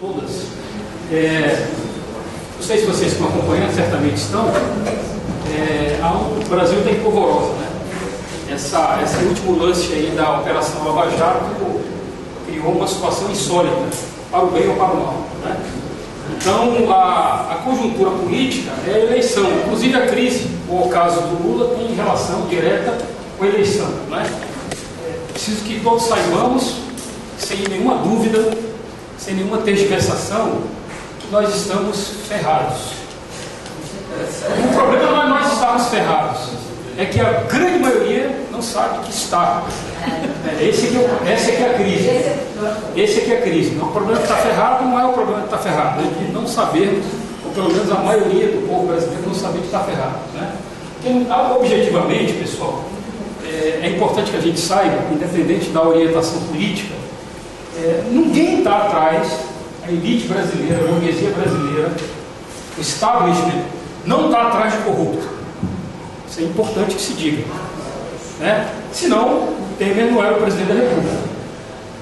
todas. Não sei se vocês estão acompanhando, certamente estão. O Brasil está em polvorosa, né? Esse último lance aí da Operação Lava Jato criou uma situação insólita, para o bem ou para o mal, né? Então, a conjuntura política é a eleição. Inclusive, a crise, ou o caso do Lula, tem relação direta com a eleição, né? Preciso que todos saibamos, sem nenhuma dúvida, sem nenhuma tergiversação, que nós estamos ferrados. O problema não é nós estarmos ferrados, é que a grande maioria não sabe que está. Essa é a crise. Esse aqui é a crise. O problema de estar ferrado não é o problema de estar ferrado, é de não sabermos, ou pelo menos a maioria do povo brasileiro não saber que está ferrado, né? Então, objetivamente, pessoal, é importante que a gente saiba, independente da orientação política, ninguém está atrás, a elite brasileira, a burguesia brasileira, o establishment, não está atrás de corrupto. Isso é importante que se diga, né? Senão, o Temer não era o presidente da República.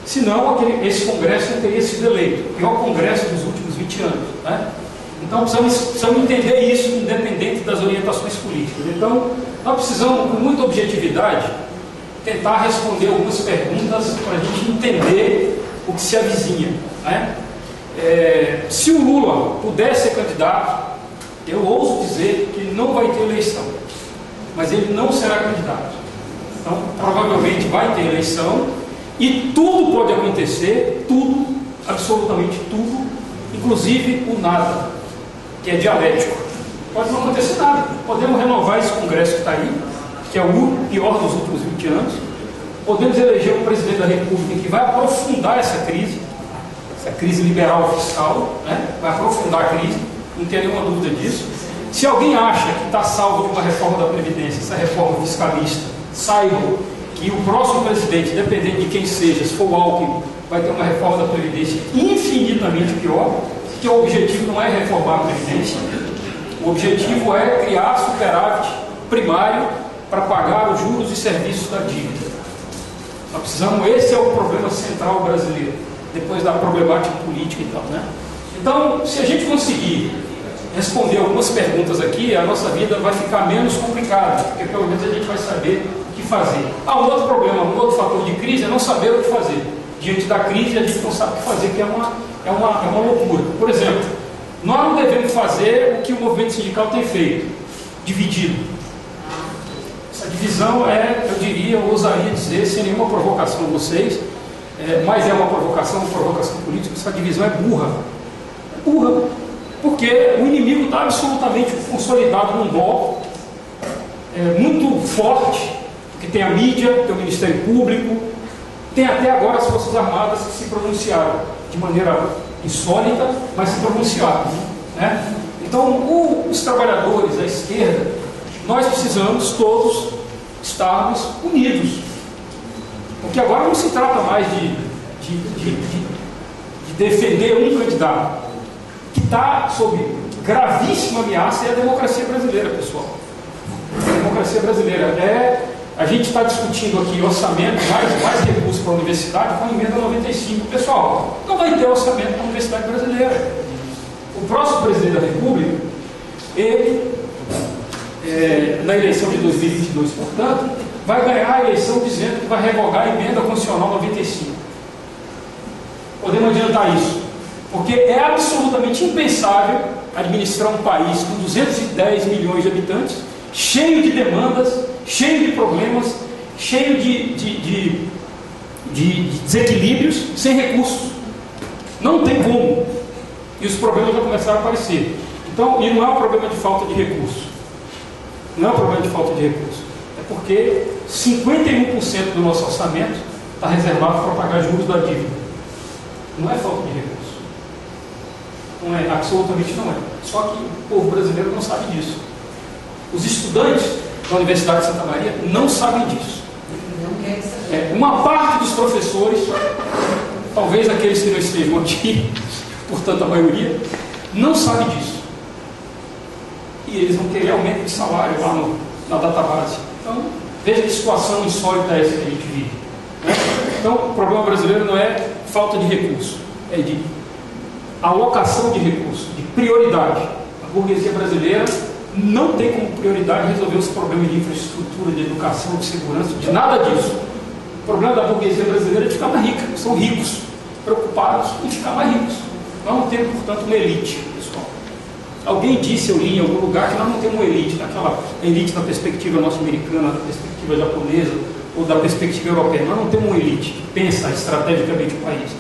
Senão, esse Congresso não teria sido eleito. O pior Congresso dos últimos 20 anos, né? Então, precisamos entender isso, independente das orientações políticas. Então, nós precisamos, com muita objetividade, tentar responder algumas perguntas para a gente entender o que se avizinha, né? Se o Lula puder ser candidato, eu ouso dizer que não vai ter eleição, mas ele não será candidato. Então, provavelmente vai ter eleição e tudo pode acontecer, tudo, absolutamente tudo, inclusive o nada, que é dialético. Pode não acontecer nada. Podemos renovar esse Congresso que está aí, que é o pior dos últimos 20 anos. Podemos eleger um presidente da República que vai aprofundar essa crise liberal fiscal, né? Vai aprofundar a crise, não tem nenhuma dúvida disso. Se alguém acha que está salvo de uma reforma da Previdência, essa reforma fiscalista, saibam que o próximo presidente, dependendo de quem seja, se for o Alckmin, vai ter uma reforma da Previdência infinitamente pior, porque o objetivo não é reformar a Previdência, o objetivo é criar superávit primário para pagar os juros e serviços da dívida. Nós precisamos, esse é o problema central brasileiro, depois da problemática política e tal, né? Então, se a gente conseguir responder algumas perguntas aqui, a nossa vida vai ficar menos complicada, porque pelo menos a gente vai saber o que fazer. Um outro problema, um outro fator de crise é não saber o que fazer. Diante da crise, a gente não sabe o que fazer, que é uma loucura. Por exemplo, nós não devemos fazer o que o movimento sindical tem feito, dividido. Essa divisão eu diria, eu ousaria dizer, sem nenhuma provocação a vocês, mas é uma provocação política, essa divisão é burra. É burra, porque o inimigo está absolutamente consolidado num bloco muito forte, que tem a mídia, tem o Ministério Público, tem até agora as Forças Armadas que se pronunciaram de maneira insólita, mas se pronunciaram, né? Então, os trabalhadores, a esquerda, nós precisamos todos estarmos unidos, porque agora não se trata mais de defender um candidato. Que está sob gravíssima ameaça é a democracia brasileira, pessoal. A democracia brasileira a gente está discutindo aqui orçamento, mais recursos para a universidade com a emenda 95. Pessoal, não vai ter orçamento para a universidade brasileira. O próximo presidente da República, ele, na eleição de 2022, portanto, vai ganhar a eleição dizendo que vai revogar a emenda constitucional 95. Podemos adiantar isso, porque é absolutamente impensável administrar um país com 210 milhões de habitantes, cheio de demandas, cheio de problemas, cheio de desequilíbrios, sem recursos. Não tem como. E os problemas já começaram a aparecer. Então, e não é um problema de falta de recursos. Não é um problema de falta de recursos. É porque 51% do nosso orçamento está reservado para pagar juros da dívida. Não é falta de recursos. Não é, absolutamente não é. Só que o povo brasileiro não sabe disso. Os estudantes da Universidade de Santa Maria não sabem disso. Uma parte dos professores, talvez aqueles que não estejam aqui, portanto a maioria, não sabe disso. E eles vão querer aumento de salário lá na database. Então, veja que situação insólita é essa que a gente vive, né? Então, o problema brasileiro não é falta de recurso, é de alocação de recursos, de prioridade. A burguesia brasileira não tem como prioridade resolver os problemas de infraestrutura, de educação, de segurança, de nada disso. O problema da burguesia brasileira é de ficar mais rica. São ricos, preocupados em ficar mais ricos. Nós não temos, portanto, uma elite, pessoal. Alguém disse, eu li em algum lugar, que nós não temos uma elite, aquela elite na perspectiva norte-americana, na perspectiva japonesa, ou da perspectiva europeia. Nós não temos uma elite que pensa estrategicamente o país.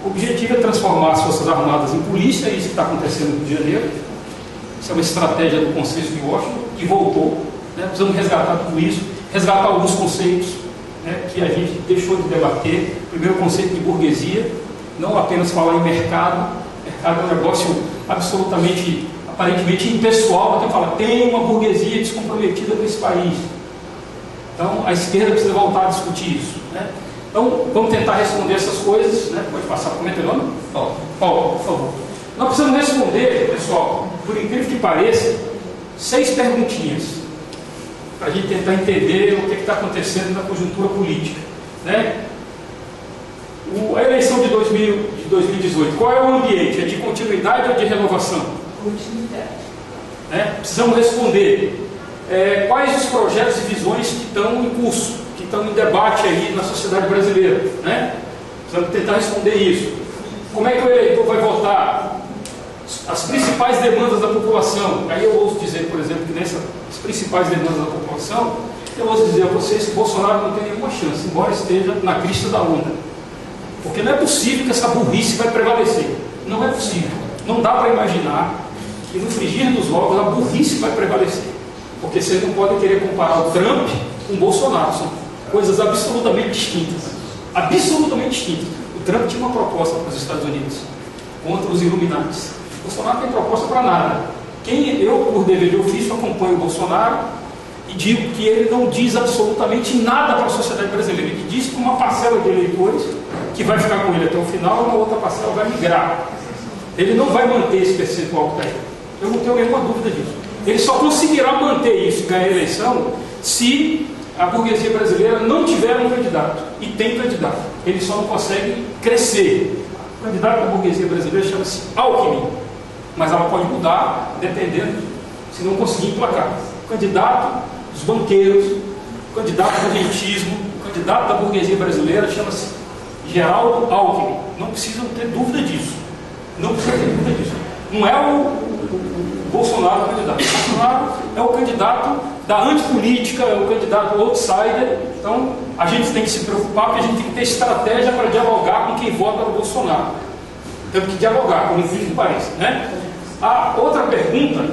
O objetivo é transformar as Forças Armadas em polícia, é isso que está acontecendo no Rio de Janeiro. Isso é uma estratégia do Consenso de Washington, que voltou. Né? Precisamos resgatar tudo isso, resgatar alguns conceitos, né, que a gente deixou de debater. Primeiro, o conceito de burguesia, não apenas falar em mercado. Mercado é um negócio absolutamente, aparentemente impessoal, até falar, tem uma burguesia descomprometida nesse país. Então, a esquerda precisa voltar a discutir isso. Né? Então, vamos tentar responder essas coisas. Né? Pode passar, como é teu nome? Paulo. Paulo, por favor. Nós precisamos responder, pessoal, por incrível que pareça, 6 perguntinhas, para a gente tentar entender o que está acontecendo na conjuntura política. Né? A eleição de 2018, qual é o ambiente? É de continuidade ou de renovação? Continuidade. Né? Precisamos responder quais os projetos e visões que estão em curso, que estão em debate aí na sociedade brasileira. Né? Precisamos tentar responder isso. Como é que o eleitor vai votar? As principais demandas da população. Aí eu ouso dizer, por exemplo, que nessas principais demandas da população, eu ouso dizer a vocês que Bolsonaro não tem nenhuma chance, embora esteja na crista da onda. Porque não é possível que essa burrice vai prevalecer. Não é possível. Não dá para imaginar que no frigir dos ovos a burrice vai prevalecer. Porque vocês não podem querer comparar o Trump com o Bolsonaro. São coisas absolutamente distintas. Absolutamente distintas. O Trump tinha uma proposta para os Estados Unidos contra os Illuminatis. O Bolsonaro tem proposta para nada. Eu, por dever de ofício, acompanho o Bolsonaro e digo que ele não diz absolutamente nada para a sociedade brasileira. Ele diz para uma parcela de eleitores que vai ficar com ele até o final, uma outra parcela vai migrar. Ele não vai manter esse percentual que está aí. Eu não tenho nenhuma dúvida disso. Ele só conseguirá manter isso e ganhar a eleição se a burguesia brasileira não tiver um candidato. E tem candidato. Ele só não consegue crescer. O candidato da burguesia brasileira chama-se Alckmin. Mas ela pode mudar dependendo se não conseguir emplacar. O candidato dos banqueiros, o candidato do rentismo, o candidato da burguesia brasileira chama-se Geraldo Alckmin. Não precisam ter dúvida disso. Não precisa ter dúvida disso. Não é o Bolsonaro o candidato. O Bolsonaro é o candidato da antipolítica, é o candidato outsider. Então, a gente tem que se preocupar, porque a gente tem que ter estratégia para dialogar com quem vota no Bolsonaro. Temos que dialogar, como incrível que pareça. Né? A outra pergunta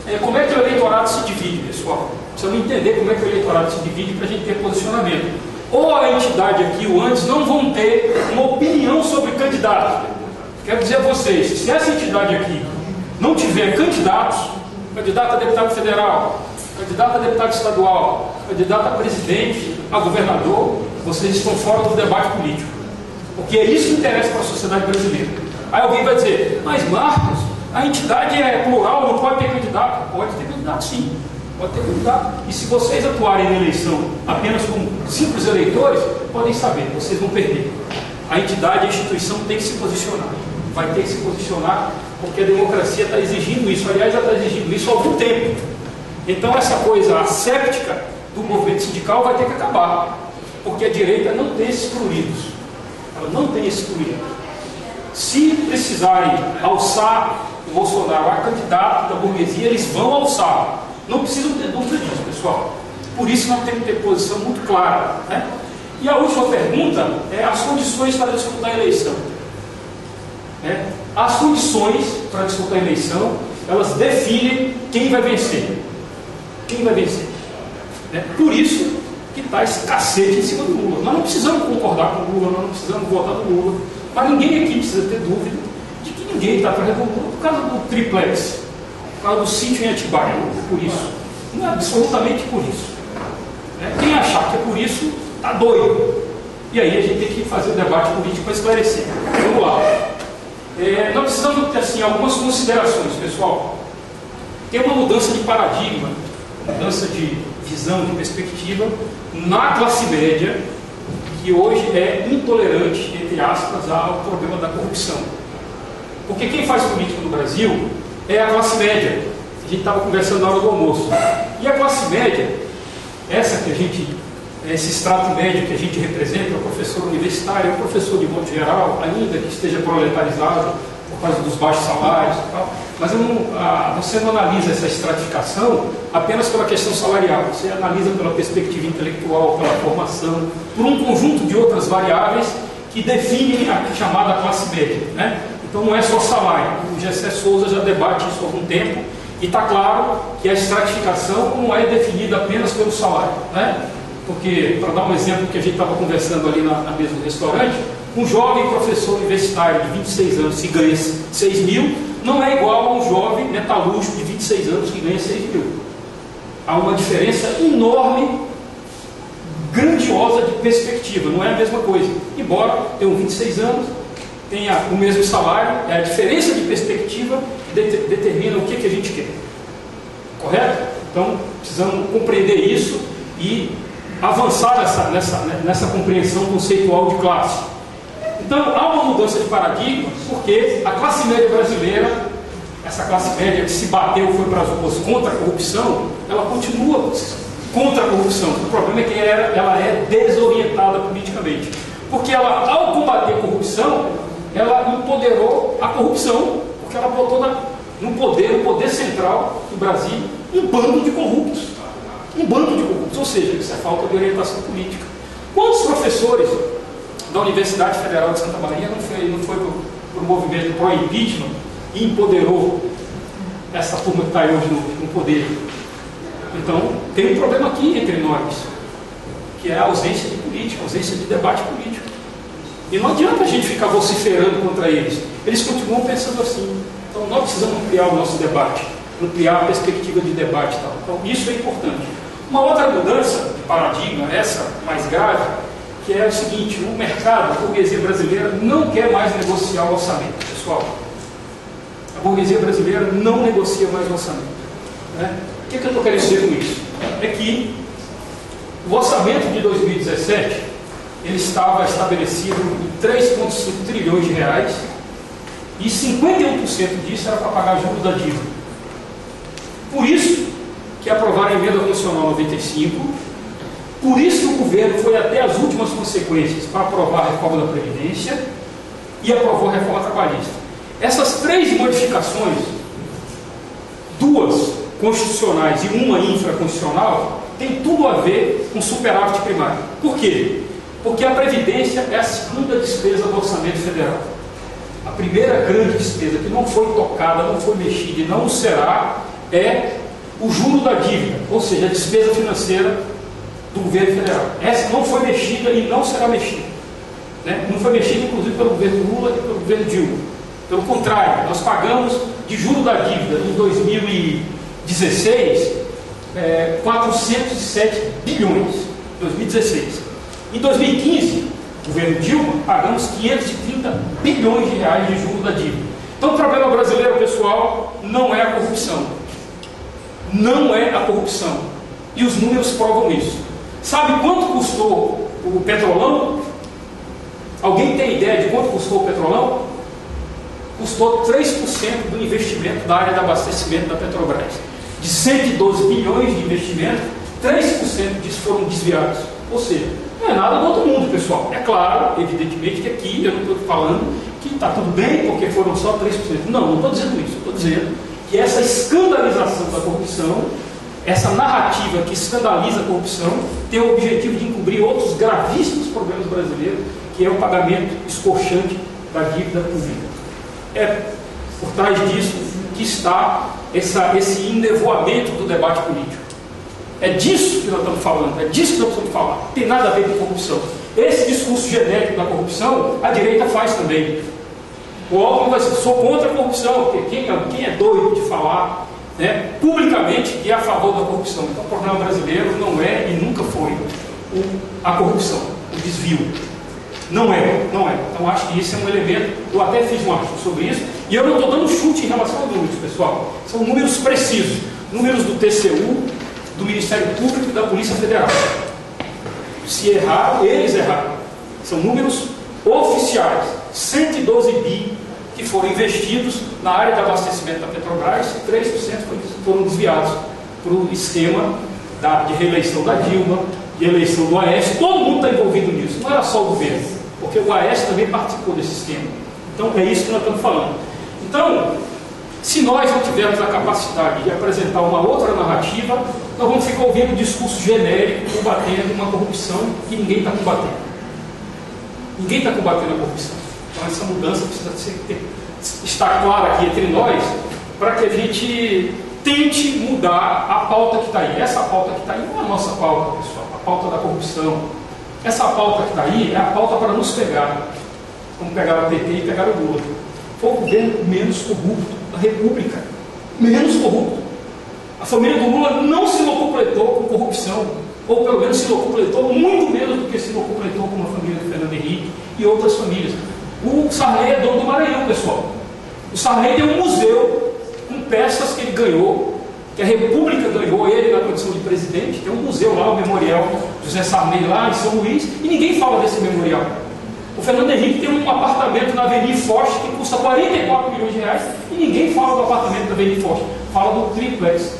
é como é que o eleitorado se divide, pessoal. Precisamos entender como é que o eleitorado se divide para a gente ter posicionamento. Ou a entidade aqui, ou antes, não vão ter uma opinião sobre candidato. Quero dizer a vocês, se essa entidade aqui não tiver candidatos, candidato a deputado federal, candidato a deputado estadual, candidato a presidente, a governador, vocês estão fora do debate político. Porque é isso que interessa para a sociedade brasileira. Aí alguém vai dizer, mas Marcos, a entidade é plural, não pode ter candidato. Pode ter candidato sim, pode ter candidato. E se vocês atuarem na eleição apenas como simples eleitores, podem saber, vocês vão perder. A entidade, a instituição tem que se posicionar. Vai ter que se posicionar, porque a democracia está exigindo isso. Aliás, já está exigindo isso há algum tempo. Então essa coisa asséptica do movimento sindical vai ter que acabar. Porque a direita não tem esses pruridos. Ela não tem esse prurido. Se precisarem alçar o Bolsonaro a candidato da burguesia, eles vão alçar. Não precisam ter dúvida disso, pessoal. Por isso nós temos que ter posição muito clara. Né? E a última pergunta é as condições para disputar a eleição. As condições para disputar a eleição, elas definem quem vai vencer. Quem vai vencer. Por isso que está esse cacete em cima do Lula. Nós não precisamos concordar com o Lula, nós não precisamos votar no Lula, mas ninguém aqui precisa ter dúvida de que ninguém está atrás do Lula por causa do triplex, por causa do sítio em Atibaia. Não é por isso. Não é absolutamente por isso. Quem achar que é por isso, está doido. E aí a gente tem que fazer o debate político para esclarecer. Vamos lá. Nós precisamos ter assim, algumas considerações, pessoal. Tem uma mudança de paradigma, mudança de visão, de perspectiva na classe média, que hoje é intolerante, entre aspas, ao problema da corrupção. Porque quem faz política no Brasil é a classe média. A gente estava conversando na hora do almoço. E a classe média, essa que a gente, esse extrato médio que a gente representa, é o professor universitário, é o professor de modo geral, ainda que esteja proletarizado por causa dos baixos salários e tal, mas você não analisa essa estratificação apenas pela questão salarial, você analisa pela perspectiva intelectual, pela formação, por um conjunto de outras variáveis que definem a chamada classe média, né? Então não é só salário. O Gessé Souza já debate isso há algum tempo e está claro que a estratificação não é definida apenas pelo salário, né? Porque, para dar um exemplo que a gente estava conversando ali na mesa do restaurante, um jovem professor universitário de 26 anos que ganha 6 mil não é igual a um jovem metalúrgico de 26 anos que ganha 6 mil. Há uma diferença enorme, grandiosa de perspectiva, não é a mesma coisa. Embora tenham 26 anos, tenha o mesmo salário, é a diferença de perspectiva que determina o que a gente quer. Correto? Então, precisamos compreender isso e avançar nessa compreensão conceitual de classe. Então, há uma mudança de paradigma, porque a classe média brasileira, essa classe média que se bateu, foi para as ruas contra a corrupção, ela continua contra a corrupção. O problema é que ela é desorientada politicamente. Porque ela, ao combater a corrupção, ela empoderou a corrupção, porque ela botou no poder central do Brasil, um bando de corruptos. Um bando de corruptos, ou seja, isso é falta de orientação política. Quantos professores da Universidade Federal de Santa Maria não foi para o movimento pró-impeachment e empoderou essa turma que está hoje no poder? Então, tem um problema aqui entre nós, que é a ausência de política, a ausência de debate político. E não adianta a gente ficar vociferando contra eles. Eles continuam pensando assim. Então, nós precisamos ampliar o nosso debate, ampliar a perspectiva de debate e tal. Então, isso é importante. Uma outra mudança de paradigma, essa mais grave, que é o seguinte: o mercado, a burguesia brasileira não quer mais negociar o orçamento, pessoal. A burguesia brasileira não negocia mais o orçamento, né? O que eu estou querendo dizer com isso? É que o orçamento de 2017 ele estava estabelecido em 3,5 trilhões de reais e 51% disso era para pagar juros da dívida. Por isso que aprovaram a emenda constitucional 95, por isso que o governo foi até as últimas consequências para aprovar a reforma da Previdência e aprovou a reforma trabalhista. Essas três modificações, duas constitucionais e uma infraconstitucional, tem tudo a ver com superávit primário. Por quê? Porque a Previdência é a segunda despesa do orçamento federal. A primeira grande despesa que não foi tocada, não foi mexida e não será, é o juro da dívida, ou seja, a despesa financeira do governo federal. Essa não foi mexida e não será mexida, né? Não foi mexida, inclusive, pelo governo Lula e pelo governo Dilma. Pelo contrário, nós pagamos de juro da dívida em 2016 407 bilhões, 2016. Em 2015, governo Dilma, pagamos 530 bilhões de reais de juros da dívida. Então, o problema brasileiro, pessoal, não é a corrupção. Não é a corrupção. E os números provam isso. Sabe quanto custou o Petrolão? Alguém tem ideia de quanto custou o Petrolão? Custou 3% do investimento da área de abastecimento da Petrobras. De 112 bilhões de investimento, 3% disso foram desviados. Ou seja, não é nada do outro mundo, pessoal. É claro, evidentemente, que aqui eu não estou falando que está tudo bem porque foram só 3%. Não estou dizendo isso. Estou dizendo que essa escandalização da corrupção, essa narrativa que escandaliza a corrupção, tem o objetivo de encobrir outros gravíssimos problemas brasileiros, que é o pagamento escorchante da dívida pública. É por trás disso que está esse enevoamento do debate político. É disso que nós estamos falando, é disso que nós precisamos falar. Não tem nada a ver com corrupção. Esse discurso genérico da corrupção, a direita faz também. O Alckmin vai dizer: sou contra a corrupção, porque quem é doido de falar, né, publicamente que é a favor da corrupção? Então, o problema brasileiro não é e nunca foi a corrupção, o desvio. Não é. Então, acho que isso é um elemento. Eu até fiz um artigo sobre isso, e eu não estou dando chute em relação a números, pessoal. São números precisos, números do TCU, do Ministério Público e da Polícia Federal. Se erraram, eles erraram. São números oficiais. 112 bi que foram investidos na área de abastecimento da Petrobras, 3% foram desviados para o esquema de reeleição da Dilma, de eleição do Aécio. Todo mundo está envolvido nisso, não era só o governo, porque o Aécio também participou desse esquema. Então é isso que nós estamos falando. Então, se nós não tivermos a capacidade de apresentar uma outra narrativa, nós vamos ficar ouvindo um discurso genérico combatendo uma corrupção que ninguém está combatendo. Ninguém está combatendo a corrupção. Então essa mudança precisa estar clara aqui entre nós, para que a gente tente mudar a pauta que está aí. Essa pauta que está aí não é a nossa pauta, pessoal, a pauta da corrupção. Essa pauta que está aí é a pauta para nos pegar, como pegaram o PT e pegaram o Lula. Foi o governo menos corrupto da República. Menos corrupto. A família do Lula não se locupletou com corrupção, ou pelo menos se locupletou muito menos do que se locupletou com a família do Fernando Henrique e outras famílias. O Sarney é dono do Maranhão, pessoal. O Sarney tem um museu com peças que ele ganhou, que a República ganhou, ele na condição de presidente. Tem um museu lá, o Memorial José Sarney, lá em São Luís, e ninguém fala desse memorial. O Fernando Henrique tem um apartamento na Avenida Forte que custa 44 milhões de reais, e ninguém fala do apartamento da Avenida Forte. Fala do triplex,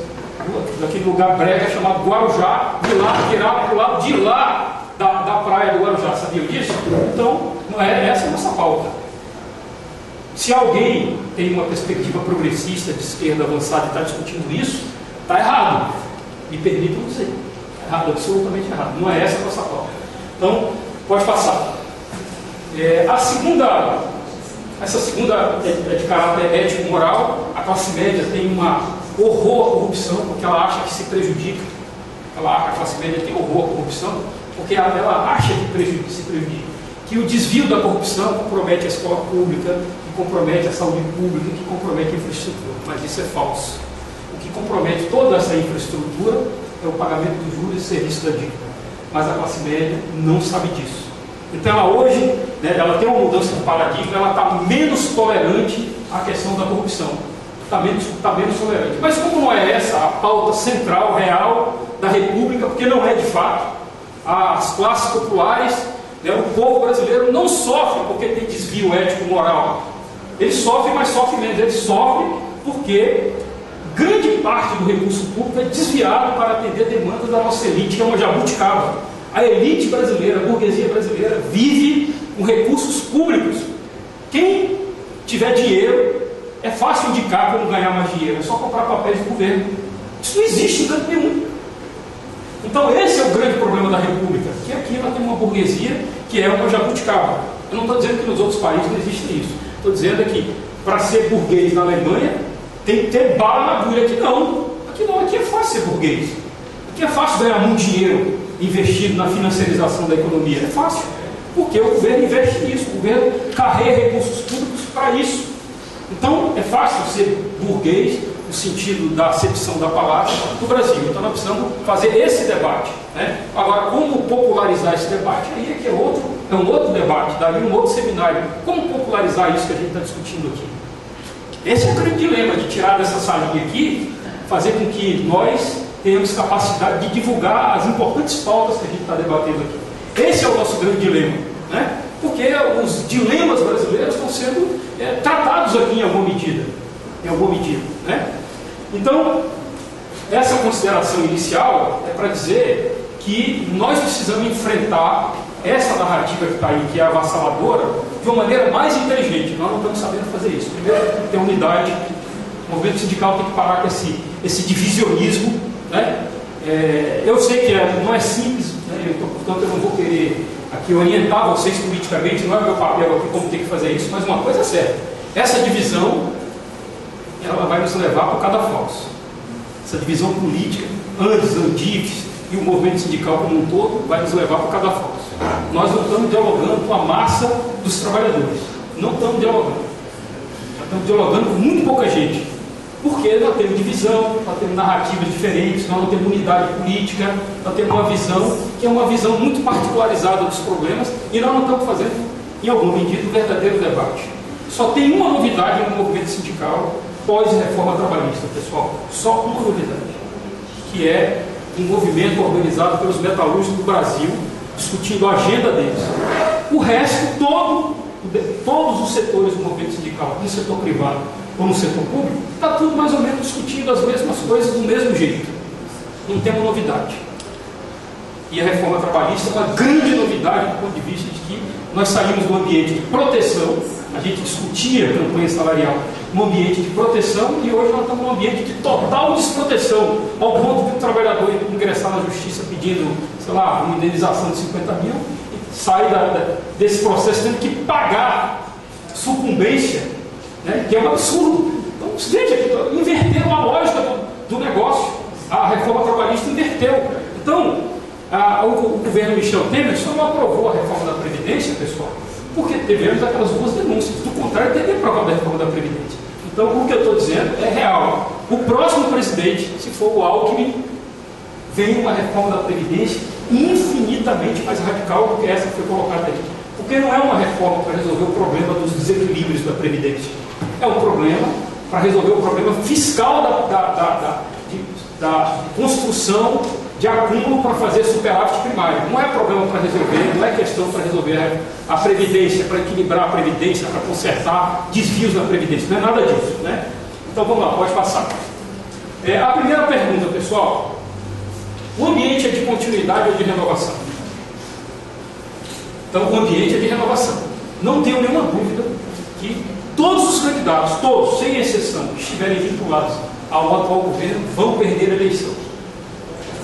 daquele lugar brega chamado Guarujá, de lá, tirar para o lado de lá da praia do Guarujá. Sabiam disso? Então, não é essa a nossa pauta. Se alguém tem uma perspectiva progressista de esquerda avançada e está discutindo isso, está errado. Me permitam dizer. Está errado, absolutamente errado. Não é essa a nossa pauta. Então, pode passar. Essa segunda é de caráter ético-moral. A classe média tem horror à corrupção, porque ela acha que se prejudica. A classe média tem horror à corrupção, porque ela acha que se prejudica. Que o desvio da corrupção compromete a escola pública, que compromete a saúde pública, que compromete a infraestrutura. Mas isso é falso. O que compromete toda essa infraestrutura é o pagamento dos juros e serviço da dívida. Mas a classe média não sabe disso. Então ela hoje, ela tem uma mudança de paradigma, ela está menos tolerante à questão da corrupção. Está menos tolerante. Mas como não é essa a pauta central, real da República, porque não é de fato, as classes populares, o povo brasileiro não sofre porque tem desvio ético-moral. Ele sofre, mas sofre menos. Ele sofre porque grande parte do recurso público é desviado para atender demandas da nossa elite, que é uma jabuticaba. A elite brasileira, a burguesia brasileira, vive com recursos públicos. Quem tiver dinheiro, é fácil indicar como ganhar mais dinheiro, é só comprar papéis do governo. Isso não existe em canto nenhum. Então esse é o grande problema da República, que aqui ela tem uma burguesia que é uma jabuticaba. Eu não estou dizendo que nos outros países não existe isso. Estou dizendo que para ser burguês na Alemanha tem que ter bala na agulha. Aqui não, aqui é fácil ser burguês. Aqui é fácil ganhar muito dinheiro investido na financiarização da economia. É fácil, porque o governo investe nisso, o governo carrega recursos públicos para isso. Então é fácil ser burguês no sentido da acepção da palavra no Brasil. Então nós precisamos fazer esse debate. Agora, como popularizar esse debate? Aí é que é um outro debate, daí um outro seminário. Como popularizar isso que a gente está discutindo aqui? Esse é o grande dilema, de tirar dessa salinha aqui, fazer com que nós tenhamos capacidade de divulgar as importantes pautas que a gente está debatendo aqui. Esse é o nosso grande dilema, porque os dilemas brasileiros estão sendo tratados aqui em alguma medida. Então, essa consideração inicial é para dizer que nós precisamos enfrentar essa narrativa que está aí, que é avassaladora, de uma maneira mais inteligente. Nós não estamos sabendo fazer isso. Primeiro, tem que ter unidade. O movimento sindical tem que parar com esse divisionismo. Eu sei que não é simples, portanto eu não vou querer aqui orientar vocês politicamente, não é meu papel aqui como tem que fazer isso, mas uma coisa é certa: essa divisão ela vai nos levar para o cadafalso. Essa divisão política, Andifes e o movimento sindical como um todo, vai nos levar para o cadafalso. Nós não estamos dialogando com a massa dos trabalhadores, não estamos dialogando. Nós estamos dialogando com muito pouca gente. Porque nós temos divisão, nós temos narrativas diferentes, nós não temos unidade política, nós temos uma visão que é uma visão muito particularizada dos problemas, e nós não estamos fazendo, em alguma medida, o verdadeiro debate. Só tem uma novidade no movimento sindical pós-reforma trabalhista, pessoal. Só uma novidade, que é um movimento organizado pelos metalúrgicos do Brasil, discutindo a agenda deles. O resto todo todos os setores do movimento sindical, no setor privado ou no setor público, está tudo mais ou menos discutindo as mesmas coisas do mesmo jeito. Não temos novidade. E a reforma trabalhista é uma grande novidade do ponto de vista de que nós saímos do ambiente de proteção, a gente discutia a campanha salarial no ambiente de proteção, e hoje nós estamos num ambiente de total desproteção, ao ponto de um trabalhador ingressar na justiça pedindo, sei lá, uma indenização de 50 mil, e sai desse processo tendo que pagar sucumbência, né, que é um absurdo. Então, veja, inverteram a lógica do negócio. A reforma trabalhista inverteu. Então, o governo Michel Temer só não aprovou a reforma da Previdência, pessoal, porque tivemos aquelas duas denúncias. Do contrário, teria aprovado a reforma da Previdência. Então, o que eu estou dizendo é real. O próximo presidente, se for o Alckmin, vem uma reforma da Previdência infinitamente mais radical do que essa que foi colocada aí. Porque não é uma reforma para resolver o problema dos desequilíbrios da Previdência. É um problema para resolver o problema fiscal da construção de acúmulo para fazer superávit primário. Não é problema para resolver, não é questão para resolver a Previdência, para equilibrar a Previdência, para consertar desvios na Previdência. Não é nada disso, né? Então vamos lá, pode passar. A primeira pergunta, pessoal: o ambiente é de continuidade ou de renovação? Então, o ambiente é de renovação. Não tenho nenhuma dúvida que todos os candidatos, todos, sem exceção, que estiverem vinculados ao atual governo, vão perder a eleição.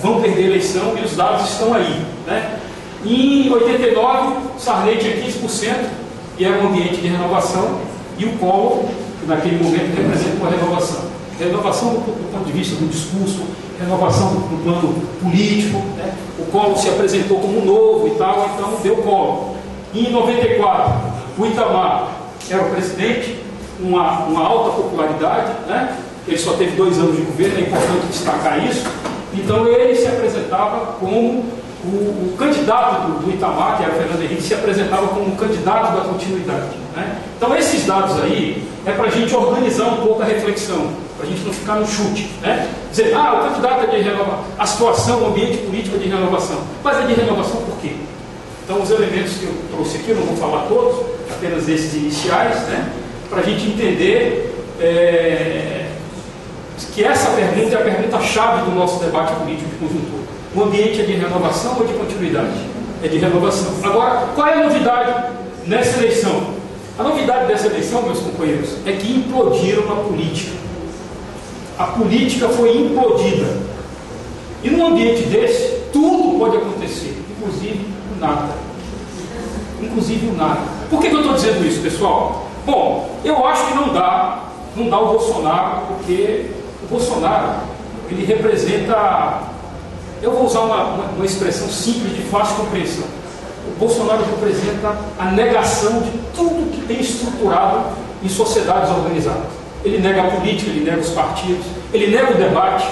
Vão perder a eleição, e os dados estão aí, né? Em 89, Sarney tinha 15%, e era um ambiente de renovação, e o Collor, que naquele momento representa uma renovação. Renovação do ponto de vista do discurso, renovação do plano político, né? O Collor se apresentou como novo e tal, então deu Collor. E em 94, o Itamar era o presidente, uma alta popularidade, né? Ele só teve 2 anos de governo, é importante destacar isso. Então ele se apresentava como o candidato do Itamar, que era o Fernando Henrique, se apresentava como um candidato da continuidade, né? Então esses dados aí é para a gente organizar um pouco a reflexão, para a gente não ficar no chute, né? Dizer, o candidato é de renovação, a situação, o ambiente político é de renovação. Mas é de renovação por quê? Então os elementos que eu trouxe aqui, eu não vou falar todos, apenas esses iniciais, né? Para a gente entender que essa pergunta é a pergunta-chave do nosso debate político de conjuntura. O ambiente é de renovação ou de continuidade? É de renovação. Agora, qual é a novidade nessa eleição? A novidade dessa eleição, meus companheiros, é que implodiram a política. A política foi implodida. E num ambiente desse, tudo pode acontecer, inclusive o nada. Inclusive o nada. Por que eu estou dizendo isso, pessoal? Bom, eu acho que não dá o Bolsonaro, porque o Bolsonaro, ele representa, eu vou usar uma expressão simples de fácil compreensão. O Bolsonaro representa a negação de tudo que tem estruturado em sociedades organizadas. Ele nega a política, ele nega os partidos, ele nega o debate,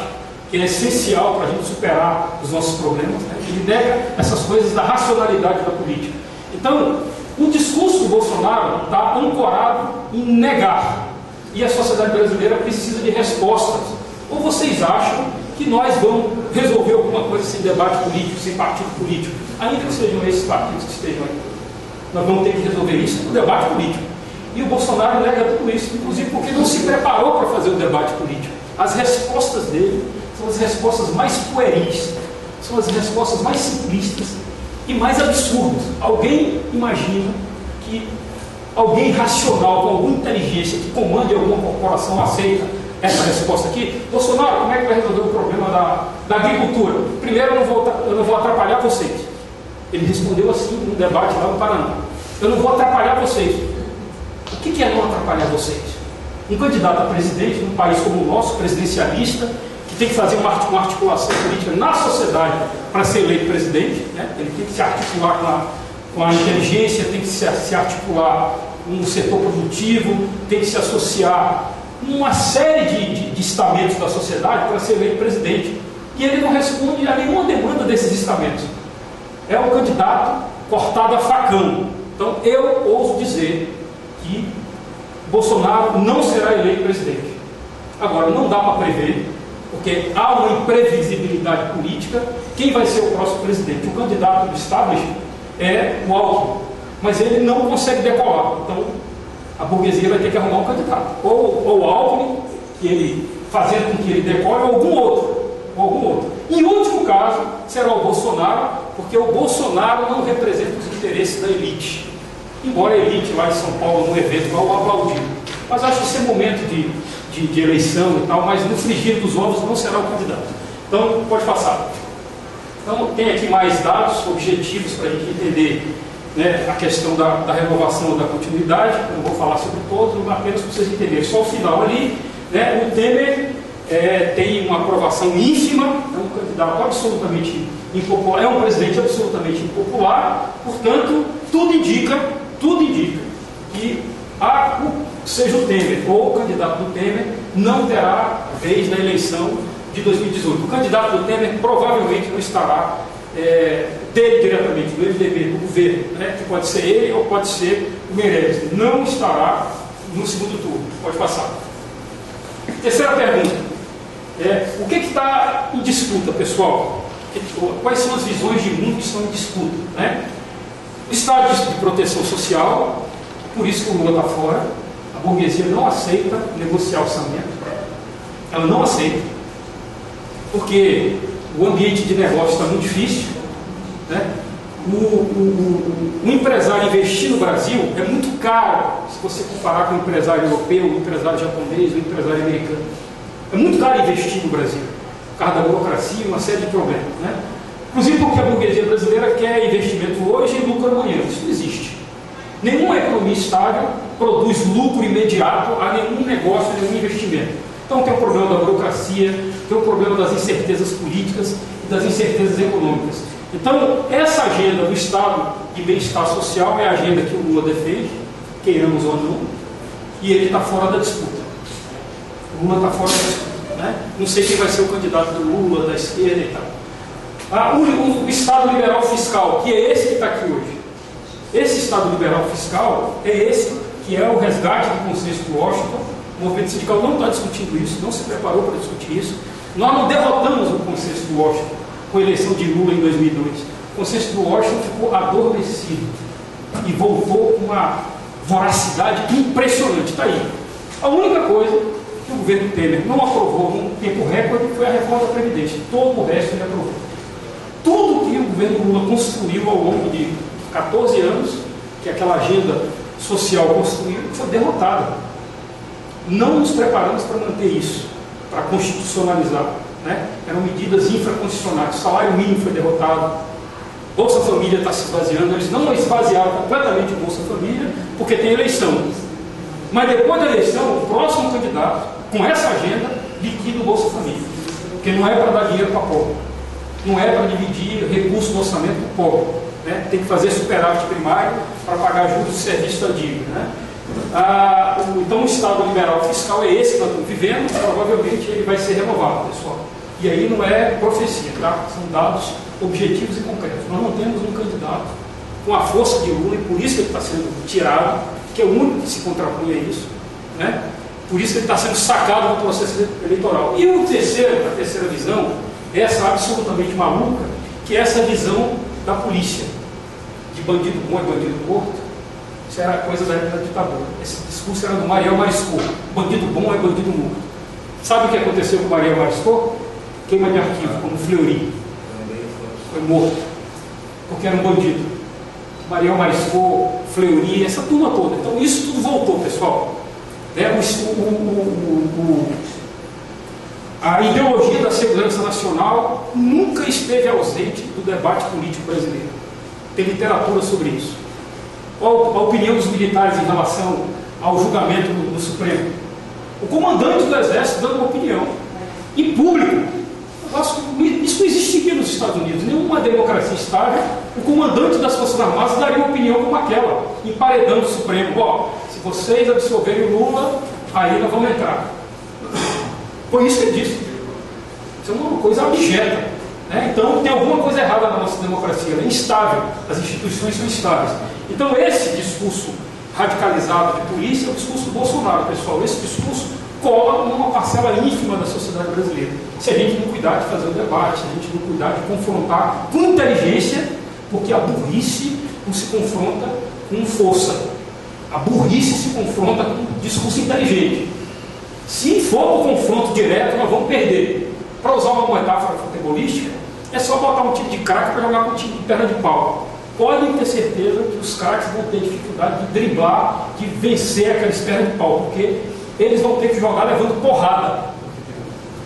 que é essencial para a gente superar os nossos problemas, né? Ele nega essas coisas da racionalidade da política. Então, o discurso do Bolsonaro está ancorado em negar. E a sociedade brasileira precisa de respostas. Ou vocês acham que nós vamos resolver alguma coisa sem debate político, sem partido político? Ainda que sejam esses partidos que estejam aí. Nós vamos ter que resolver isso no debate político. E o Bolsonaro nega tudo isso, inclusive porque não se preparou para fazer o debate político. As respostas dele são as respostas mais pueris, são as respostas mais simplistas e mais absurdas. Alguém imagina que alguém racional, com alguma inteligência, que comande alguma corporação, aceita essa resposta aqui? Bolsonaro, como é que vai resolver o problema da agricultura? Primeiro, eu não vou atrapalhar vocês. Ele respondeu assim num debate lá no Paraná. Eu não vou atrapalhar vocês. O que é não atrapalhar vocês? Um candidato a presidente num país como o nosso, presidencialista, que tem que fazer uma articulação política na sociedade para ser eleito presidente, né? Ele tem que se articular com a inteligência, tem que se articular no setor produtivo, tem que se associar uma série de estamentos da sociedade para ser eleito presidente. E ele não responde a nenhuma demanda desses estamentos. É um candidato cortado a facão. Então, eu ouso dizer que Bolsonaro não será eleito presidente. Agora, não dá para prever, porque há uma imprevisibilidade política. Quem vai ser o próximo presidente? O candidato do establishment é o Alckmin. mas ele não consegue decolar. Então, a burguesia vai ter que arrumar um candidato. Ou o Alckmin, que ele, fazendo com que ele decore, ou algum outro. Em último caso, será o Bolsonaro, porque o Bolsonaro não representa os interesses da elite. Embora a elite lá em São Paulo, no evento, vá o aplaudir. Mas acho que esse é momento de eleição e tal, mas no frigir dos ovos não será o candidato. Então, pode passar. Então, tem aqui mais dados objetivos para a gente entender, né, a questão da renovação ou da continuidade. Não vou falar sobre todos, apenas para vocês entenderem. Só o final ali, né, o Temer tem uma aprovação ínfima, é um candidato absolutamente impopular, é um presidente absolutamente impopular, portanto, tudo indica que seja o Temer ou o candidato do Temer não terá vez na eleição de 2018. O candidato do Temer provavelmente não estará dele diretamente, do MDB, do governo, né, que pode ser ele ou pode ser o Meirelles. Não estará no segundo turno. Pode passar. Terceira pergunta. O que está em disputa, pessoal? Quais são as visões de mundo que estão em disputa, né? O Estado de proteção social, por isso que o Lula está fora. A burguesia não aceita negociar orçamento. Ela não aceita. Porque o ambiente de negócio está muito difícil, né? O empresário investir no Brasil é muito caro, se você comparar com o empresário europeu, o empresário japonês, o empresário americano. É muito caro investir no Brasil, por causa da burocracia e uma série de problemas, né? Inclusive porque a burguesia brasileira quer investimento hoje e lucro amanhã. Isso não existe. Nenhuma economia estável produz lucro imediato a nenhum negócio, a nenhum investimento. Então tem o problema da burocracia, tem o problema das incertezas políticas e das incertezas econômicas. Então, essa agenda do Estado de bem-estar social é a agenda que o Lula defende, queiramos ou não, e ele está fora da disputa. O Lula está fora da disputa, né? Não sei quem vai ser o candidato do Lula, da esquerda e tal. O Estado liberal fiscal, que é esse que está aqui hoje. Esse Estado liberal fiscal é esse que é o resgate do consenso de Washington. O movimento sindical não está discutindo isso, não se preparou para discutir isso. Nós não derrotamos o consenso de Washington com a eleição de Lula em 2002. O consenso de Washington ficou adormecido e voltou com uma voracidade impressionante. Está aí. A única coisa que o governo Temer não aprovou num tempo recorde foi a reforma da Previdência. Todo o resto ele aprovou. Tudo que o governo Lula construiu ao longo de 14 anos, que aquela agenda social construiu, foi derrotada. Não nos preparamos para manter isso, para constitucionalizar, né? Eram medidas infraconstitucionais. O salário mínimo foi derrotado, Bolsa Família está se esvaziando. Eles não esvaziaram completamente o Bolsa Família, porque tem eleição. Mas depois da eleição, o próximo candidato, com essa agenda, liquida o Bolsa Família. Porque não é para dar dinheiro para pobre, não é para dividir recursos do orçamento para o pobre, né? Tem que fazer superávit primário para pagar juros de serviço da dívida, né? Então o Estado liberal fiscal é esse que nós estamos vivendo. Provavelmente ele vai ser renovado, pessoal. E aí não é profecia, tá? São dados objetivos e concretos. Nós não temos um candidato com a força de Lula, e por isso que ele está sendo tirado, que é o único que se contrapunha a isso, né? Por isso que ele está sendo sacado do processo eleitoral. E a terceira visão, essa absolutamente maluca, que é essa visão da polícia, de bandido bom é bandido morto. Isso era coisa da época da ditadura. Esse discurso era do Mariel Marisco. Bandido bom é bandido morto. Sabe o que aconteceu com o Mariel Marisco? Queima de arquivo, como Fleury. Foi morto, porque era um bandido. Mariel Marisco, Fleury, essa turma toda. Então isso tudo voltou, pessoal. Né? A ideologia da segurança nacional nunca esteve ausente do debate político brasileiro. Tem literatura sobre isso. Qual a opinião dos militares em relação ao julgamento do Supremo? O comandante do Exército dando uma opinião, em público. Isso não existiria nos Estados Unidos. Nenhuma democracia estável, o comandante das Forças Armadas daria uma opinião como aquela, emparedando o Supremo. Ó, se vocês absorverem o Lula, aí nós vamos entrar. Foi isso que ele disse. Isso é uma coisa abjeta, né? Então tem alguma coisa errada na nossa democracia. Ela é instável, as instituições são instáveis. Então esse discurso radicalizado de polícia é o discurso do Bolsonaro, pessoal. Esse discurso cola numa parcela ínfima da sociedade brasileira. Se a gente não cuidar de fazer o debate, se a gente não cuidar de confrontar com inteligência, porque a burrice não se confronta com força. A burrice se confronta com discurso inteligente. Se for para o confronto direto, nós vamos perder. Para usar uma metáfora futebolística, é só botar um time de craque para jogar com um time de perna de pau. Podem ter certeza que os craques vão ter dificuldade de driblar, de vencer aqueles pernas de pau, porque eles vão ter que jogar levando porrada.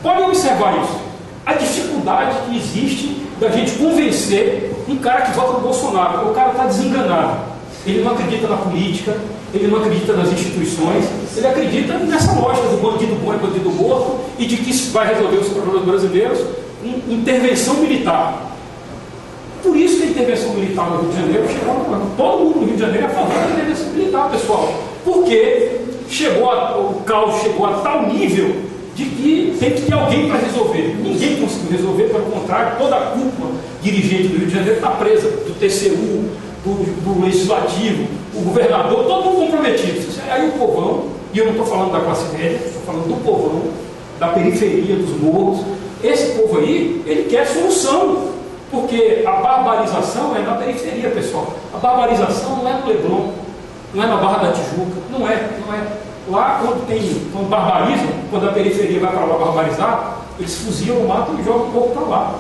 Podem observar isso. A dificuldade que existe da gente convencer um cara que vota no Bolsonaro, porque o cara está desenganado. Ele não acredita na política, ele não acredita nas instituições, ele acredita nessa lógica do bandido bom e bandido morto e de que isso vai resolver os problemas brasileiros com intervenção militar. Por isso que a intervenção militar no Rio de Janeiro chegou a... Todo mundo no Rio de Janeiro é a favor da intervenção militar, pessoal. Porque o caos chegou a tal nível de que tem que ter alguém para resolver. Ninguém conseguiu resolver, pelo contrário, toda a cúpula dirigente do Rio de Janeiro está presa, do TCU, do Legislativo, o governador, todo mundo comprometido. Aí o povão, e eu não estou falando da classe média, estou falando do povão, da periferia, dos morros, esse povo aí, ele quer solução. Porque a barbarização é na periferia, pessoal. A barbarização não é no Leblon, não é na Barra da Tijuca, não é. Lá, quando barbarizam, quando a periferia vai para lá barbarizar, eles fuzilam, matam e jogam o povo para lá.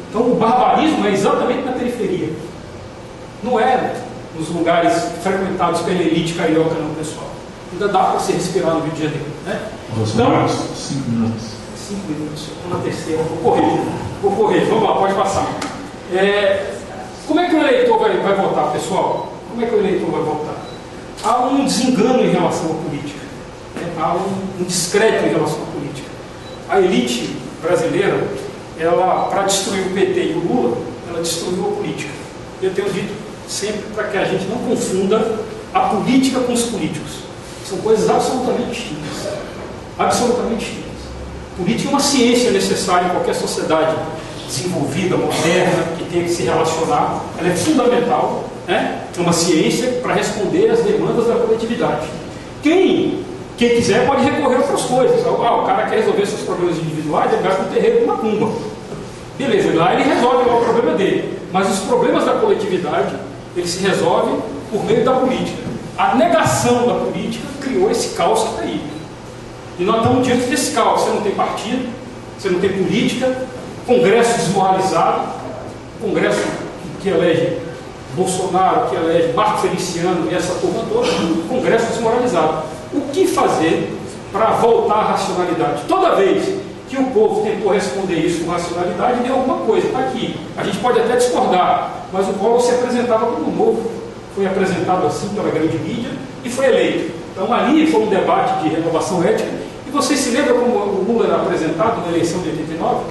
Então o barbarismo é exatamente na periferia. Não é nos lugares frequentados pela elite carioca, não, pessoal. Ainda dá para você respirar no Rio de Janeiro, né? Então, 5 minutos. 5 minutos, estou na terceira, vou correr, vamos lá, pode passar. Como é que o eleitor vai votar, pessoal? Como é que o eleitor vai votar? Há um desengano em relação à política, né? Há um descrédito em relação à política. A elite brasileira, ela, para destruir o PT e o Lula, ela destruiu a política. Eu tenho dito sempre para que a gente não confunda a política com os políticos. São coisas absolutamente distintas. Absolutamente distintas. Política é uma ciência necessária em qualquer sociedade desenvolvida, moderna, que tem que se relacionar. Ela é fundamental, né? É uma ciência para responder às demandas da coletividade. Quem quiser pode recorrer a outras coisas. O cara quer resolver seus problemas individuais, ele gasta um terreiro com macumba. Beleza, lá ele resolve lá o problema dele. Mas os problemas da coletividade, eles se resolvem por meio da política. A negação da política criou esse caos que está aí. E nós estamos diante desse caos. Você não tem partido, você não tem política, Congresso desmoralizado, Congresso que elege Bolsonaro, que elege Marco Feliciano e essa turma toda, Congresso desmoralizado. O que fazer para voltar à racionalidade? Toda vez que o povo tentou responder isso com racionalidade, deu alguma coisa. Está aqui. A gente pode até discordar, mas o Collor se apresentava como novo. Foi apresentado assim pela grande mídia e foi eleito. Então ali foi um debate de renovação ética. E vocês se lembram como o Lula era apresentado na eleição de 89?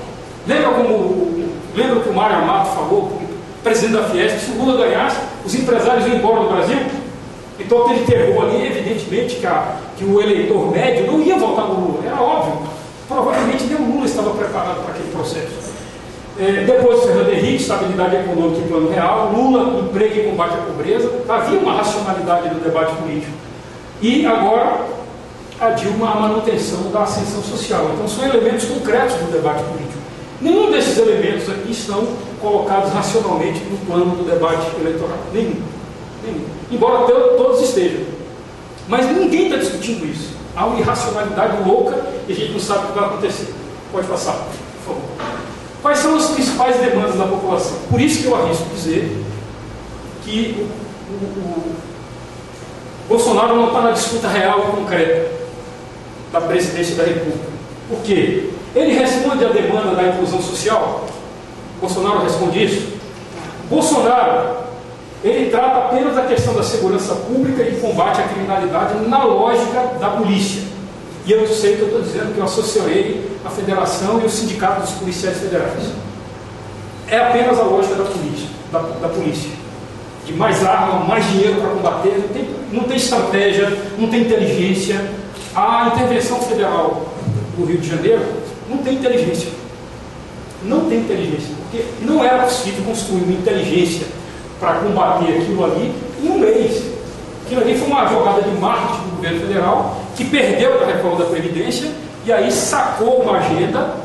Lembra que o Mário Amato falou, presidente da Fiesp, se o Lula ganhasse, os empresários iam embora do Brasil? Então aquele terror ali, evidentemente que o eleitor médio não ia votar no Lula, era óbvio. Provavelmente nem o Lula estava preparado para aquele processo. Depois do Fernando Henrique, estabilidade econômica e plano real, Lula, emprego e combate à pobreza, havia uma racionalidade no debate político. E agora, a Dilma, a manutenção da ascensão social. Então são elementos concretos do debate político. Nenhum desses elementos aqui estão colocados racionalmente no plano do debate eleitoral. Nenhum. Embora todos estejam. Mas ninguém está discutindo isso. Há uma irracionalidade louca e a gente não sabe o que vai acontecer. Pode passar, por favor. Quais são as principais demandas da população? Por isso que eu arrisco dizer que o Bolsonaro não está na disputa real e concreta da presidência da República. Por quê? Ele responde à demanda da inclusão social? Bolsonaro responde isso? Bolsonaro, ele trata apenas da questão da segurança pública e combate à criminalidade na lógica da polícia. E eu sei que eu estou dizendo que eu associei a federação e o sindicato dos policiais federais. É apenas a lógica da polícia. De mais arma, mais dinheiro para combater, não tem estratégia, não tem inteligência. A intervenção federal do Rio de Janeiro não tem inteligência. Não tem inteligência, porque não era possível construir uma inteligência para combater aquilo ali em um mês. Aquilo ali foi uma jogada de marketing do governo federal que perdeu a reforma da Previdência e aí sacou uma agenda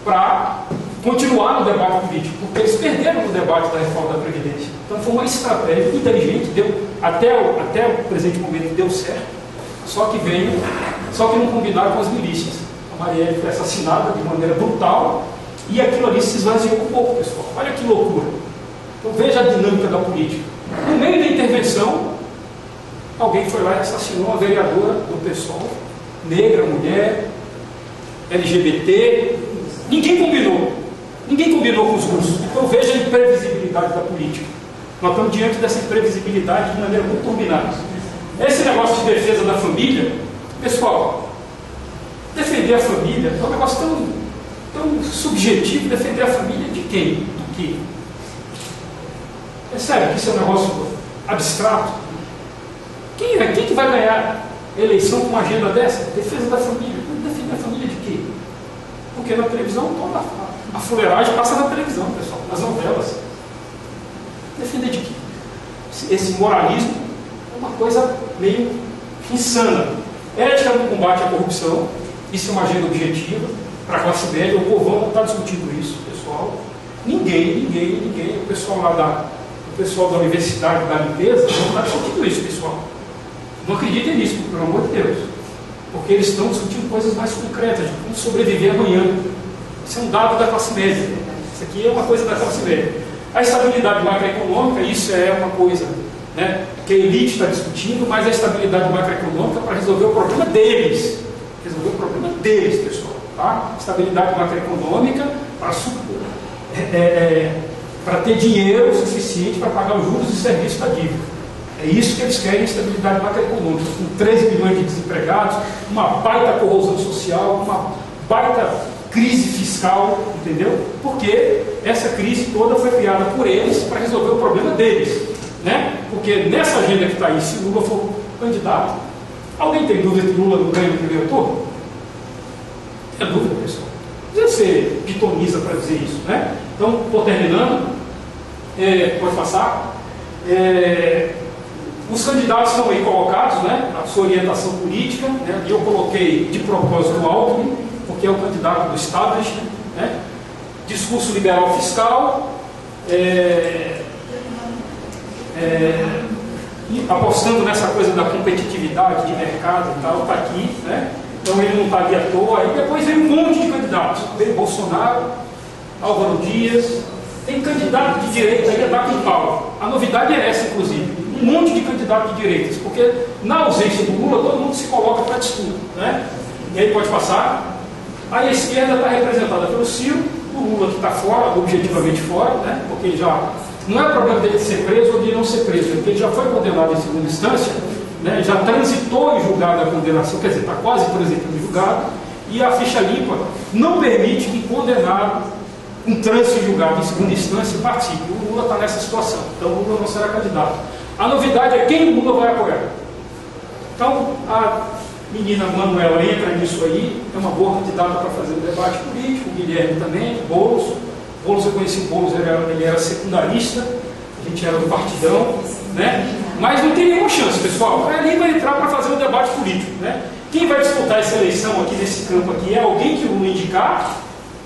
para continuar no debate político, porque eles perderam no debate da reforma da Previdência. Então foi uma estratégia inteligente, até o presente momento deu certo, só que não combinaram com as milícias. A Marielle foi assassinada de maneira brutal e aquilo ali se esvaziou um pouco, pessoal. Olha que loucura. Então veja a dinâmica da política. No meio da intervenção, alguém foi lá e assassinou uma vereadora do PSOL, negra, mulher, LGBT. Ninguém combinou com os russos. Então veja a imprevisibilidade da política. Nós estamos diante dessa imprevisibilidade de maneira muito turbinada. Esse negócio de defesa da família, pessoal, defender a família é um negócio tão subjetivo. Defender a família de quem? Do que? É sério que isso é um negócio abstrato? Quem que vai ganhar eleição com uma agenda dessa? Defesa da família. Defender a família de quê? Porque na televisão toda a fuleiragem passa na televisão, pessoal, nas novelas. Defender de quê? Esse moralismo é uma coisa meio insana. Ética no combate à corrupção, isso é uma agenda objetiva para a classe média. O povão não está discutindo isso, pessoal. Ninguém, o pessoal lá o pessoal da universidade, da limpeza, não está discutindo isso, pessoal. Não acreditem nisso, pelo amor de Deus. Porque eles estão discutindo coisas mais concretas, de como sobreviver amanhã. Isso é um dado da classe média. Isso aqui é uma coisa da classe média. A estabilidade macroeconômica, isso é uma coisa, né, que a elite está discutindo, mas a estabilidade macroeconômica para resolver o problema deles. Resolver o problema deles, pessoal. Tá? Estabilidade macroeconômica para ter dinheiro suficiente para pagar os juros e serviços da dívida. É isso que eles querem, estabilidade macroeconômica, com 13 milhões de desempregados, uma baita corrosão social, uma baita crise fiscal, entendeu? Porque essa crise toda foi criada por eles para resolver o problema deles, né? Porque nessa agenda que está aí, se Lula for candidato, alguém tem dúvida que Lula não ganha no primeiro turno? Tem dúvida, pessoal? Você pitoniza para dizer isso, né? Então, estou terminando. Pode passar. Os candidatos estão aí colocados, né? A sua orientação política, né? Eu coloquei de propósito o Alckmin, porque é o candidato do establishment, né? Discurso liberal fiscal, e apostando nessa coisa da competitividade de mercado e tal, está aqui, né? Então ele não está ali à toa. Aí depois vem um monte de candidatos. Veio Bolsonaro, Álvaro Dias, tem candidato de direita aí a dar com pau. A novidade é essa, inclusive. Um monte de candidato de direitas, porque na ausência do Lula todo mundo se coloca para disputa, né? E aí pode passar. A esquerda está representada pelo Ciro, o Lula que está fora, objetivamente fora, né? Porque já não é problema dele ser preso ou de não ser preso, porque ele já foi condenado em segunda instância, né? Já transitou em julgado a condenação, quer dizer, está quase transitando em julgado, e a ficha limpa não permite que condenado com trânsito em julgado em segunda instância participe. O Lula está nessa situação, então o Lula não será candidato. A novidade é quem o Lula vai apoiar. Então, a menina Manuela entra nisso aí, é uma boa candidata para fazer o debate político, o Guilherme também, Boulos, eu conheci o Boulos, ele era secundarista, a gente era do partidão, né? Mas não tem nenhuma chance, pessoal. Ali vai entrar para fazer o debate político, né? Quem vai disputar essa eleição aqui nesse campo aqui é alguém que o Lula indicar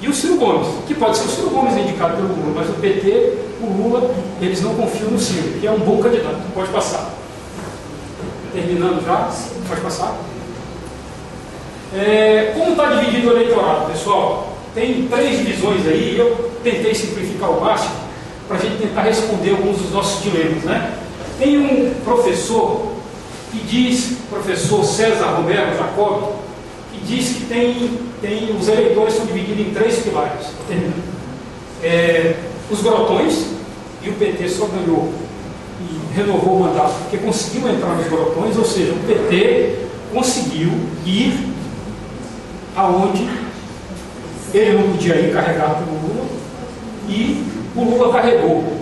e o Ciro Gomes, que pode ser o Ciro Gomes indicado pelo Lula, mas o PT, o Lula, eles não confiam no Ciro, que é um bom candidato. Pode passar. Terminando já, pode passar. Como está dividido o eleitorado, pessoal? Tem 3 divisões aí, eu tentei simplificar ao máximo para a gente tentar responder alguns dos nossos dilemas, né? Tem um professor que diz, professor César Romero Jacob, que diz que os eleitores são divididos em 3 pilares. Os grotões, e o PT só ganhou e renovou o mandato porque conseguiu entrar nos grotões, ou seja, o PT conseguiu ir aonde ele não podia ir, carregado pelo Lula, e o Lula carregou.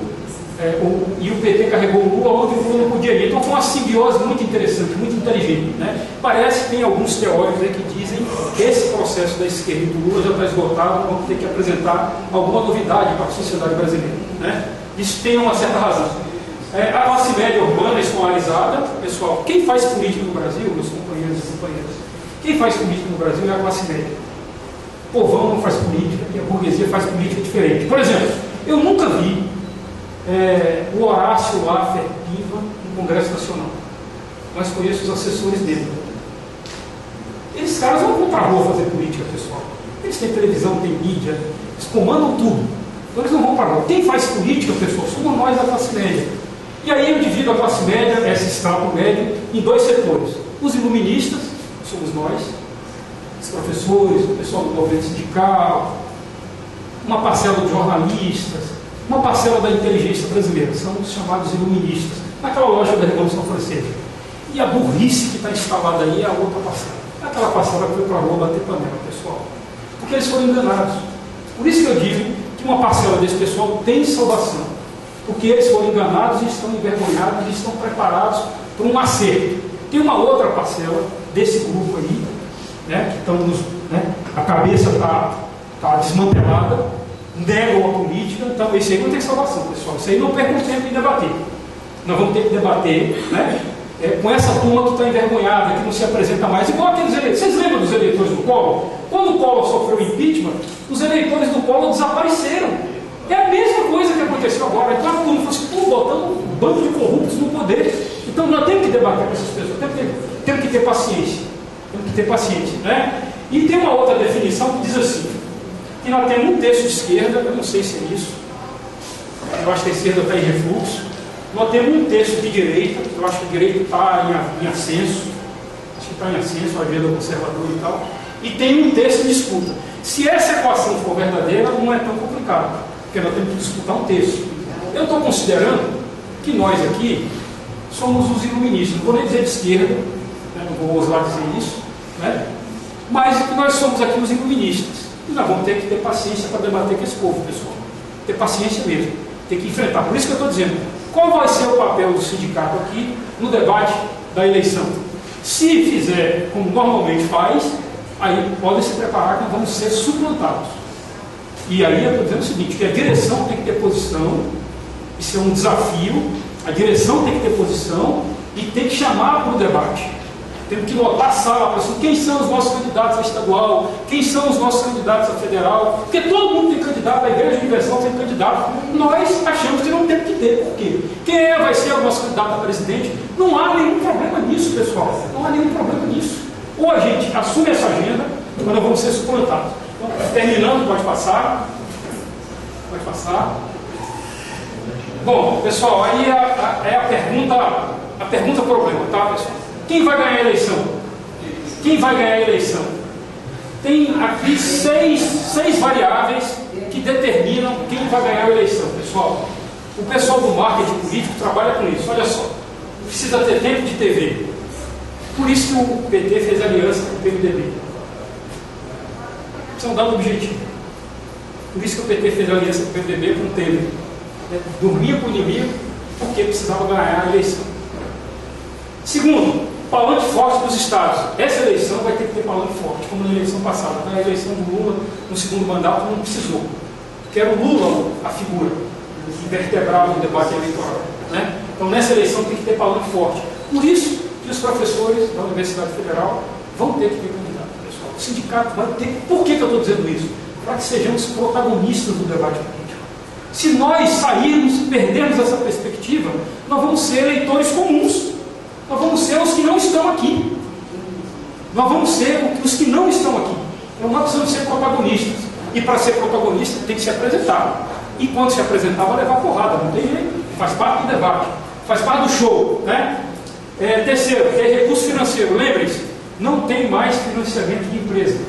E o PT carregou o Lula onde o Lula não podia ir. Então foi uma simbiose muito interessante, muito inteligente, né? Parece que tem alguns teóricos aí que dizem que esse processo da esquerda e do Lula já está esgotado, vamos ter que apresentar alguma novidade para a sociedade brasileira, né? Isso tem uma certa razão. A classe média urbana escolarizada, pessoal, quem faz política no Brasil, meus companheiros e companheiras, quem faz política no Brasil é a classe média. povão não faz política, que a burguesia faz política diferente. Por exemplo, eu nunca vi o Horácio Laffer Piva no Congresso Nacional, mas conheço os assessores dele. Esses caras não vão para a rua fazer política, pessoal. Eles têm televisão, têm mídia, eles comandam tudo. Então eles não vão para a rua. Quem faz política, pessoal, somos nós da classe média. E aí eu divido a classe média, esse extrato médio, em dois setores. Os iluministas, somos nós, os professores, o pessoal do movimento sindical, uma parcela dos jornalistas, uma parcela da inteligência brasileira, são os chamados iluministas, naquela lógica da Revolução Francesa. E a burrice que está instalada aí é a outra parcela. Aquela parcela que foi para a rua bater panela, pessoal. Porque eles foram enganados. Por isso que eu digo que uma parcela desse pessoal tem salvação. Porque eles foram enganados e estão envergonhados e estão preparados para um acerto. Tem uma outra parcela desse grupo aí, né, que estão a cabeça está desmantelada, negam a política, então esse aí não tem salvação, pessoal. Isso aí não perca tempo em debater. Nós vamos ter que debater, né, com essa turma que está envergonhada, que não se apresenta mais, igual aqueles eleitores. Vocês lembram dos eleitores do Collor? Quando o Collor sofreu impeachment, os eleitores do Collor desapareceram. É a mesma coisa que aconteceu agora. Então a turma falou assim, botando um bando de corruptos no poder. Então nós temos que debater com essas pessoas, temos que ter paciência. Temos que ter paciência, né? E tem uma outra definição que diz assim, que nós temos um texto de esquerda, eu não sei se é isso, eu acho que a esquerda está em refluxo. Nós temos um texto de direita, eu acho que o direito está em ascenso, acho que está em ascenso, a agenda conservadora e tal, e tem um texto de disputa. Se essa equação for verdadeira, não é tão complicado, porque nós temos que disputar um texto. Eu estou considerando que nós aqui somos os iluministas, não vou nem dizer de esquerda, né, não vou ousar dizer isso, né, mas que nós somos aqui os iluministas. E nós vamos ter que ter paciência para debater com esse povo, pessoal. Ter paciência mesmo, ter que enfrentar. Por isso que eu estou dizendo, qual vai ser o papel do sindicato aqui no debate da eleição? Se fizer como normalmente faz, aí podem se preparar que nós vamos ser suplantados. E aí eu estou dizendo o seguinte, que a direção tem que ter posição, isso é um desafio, a direção tem que ter posição e tem que chamar para o debate. Temos que lotar a sala para assim, quem são os nossos candidatos a estadual, quem são os nossos candidatos a federal, porque todo mundo tem candidato, a Igreja Universal tem candidato, nós achamos que não temos que ter. Por quê? Quem vai ser o nosso candidato a presidente? Não há nenhum problema nisso, pessoal, não há nenhum problema nisso. Ou a gente assume essa agenda, ou nós vamos ser suplantados. Então, terminando, pode passar. Pode passar. Bom, pessoal, aí é a pergunta problema, tá, pessoal? Quem vai ganhar a eleição? Quem vai ganhar a eleição? Tem aqui seis variáveis que determinam quem vai ganhar a eleição, pessoal. O pessoal do marketing político trabalha com isso. Olha só, precisa ter tempo de TV. Por isso que o PT fez aliança com o PMDB. Isso é um dado objetivo. Por isso que o PT fez aliança com o PMDB com o Temer. Dormia com o inimigo porque precisava ganhar a eleição. Segundo, palanque forte dos estados. Essa eleição vai ter que ter palanque forte, como na eleição passada. Na eleição do Lula, no segundo mandato, não precisou. Porque era o Lula a figura que vertebrava o debate eleitoral, né? Então nessa eleição tem que ter palanque forte. Por isso que os professores da Universidade Federal vão ter que ter candidato, pessoal. O sindicato vai ter. Por que eu estou dizendo isso? Para que sejamos protagonistas do debate político. Se nós sairmos e perdermos essa perspectiva, nós vamos ser eleitores comuns. Nós vamos ser os que não estão aqui. Nós vamos ser os que não estão aqui. Então nós precisamos ser protagonistas. E para ser protagonista tem que se apresentar. E quando se apresentar vai levar porrada, não tem jeito. Faz parte do debate, faz parte do show, né? Terceiro, ter recurso financeiro. Lembrem-se, não tem mais financiamento de empresa.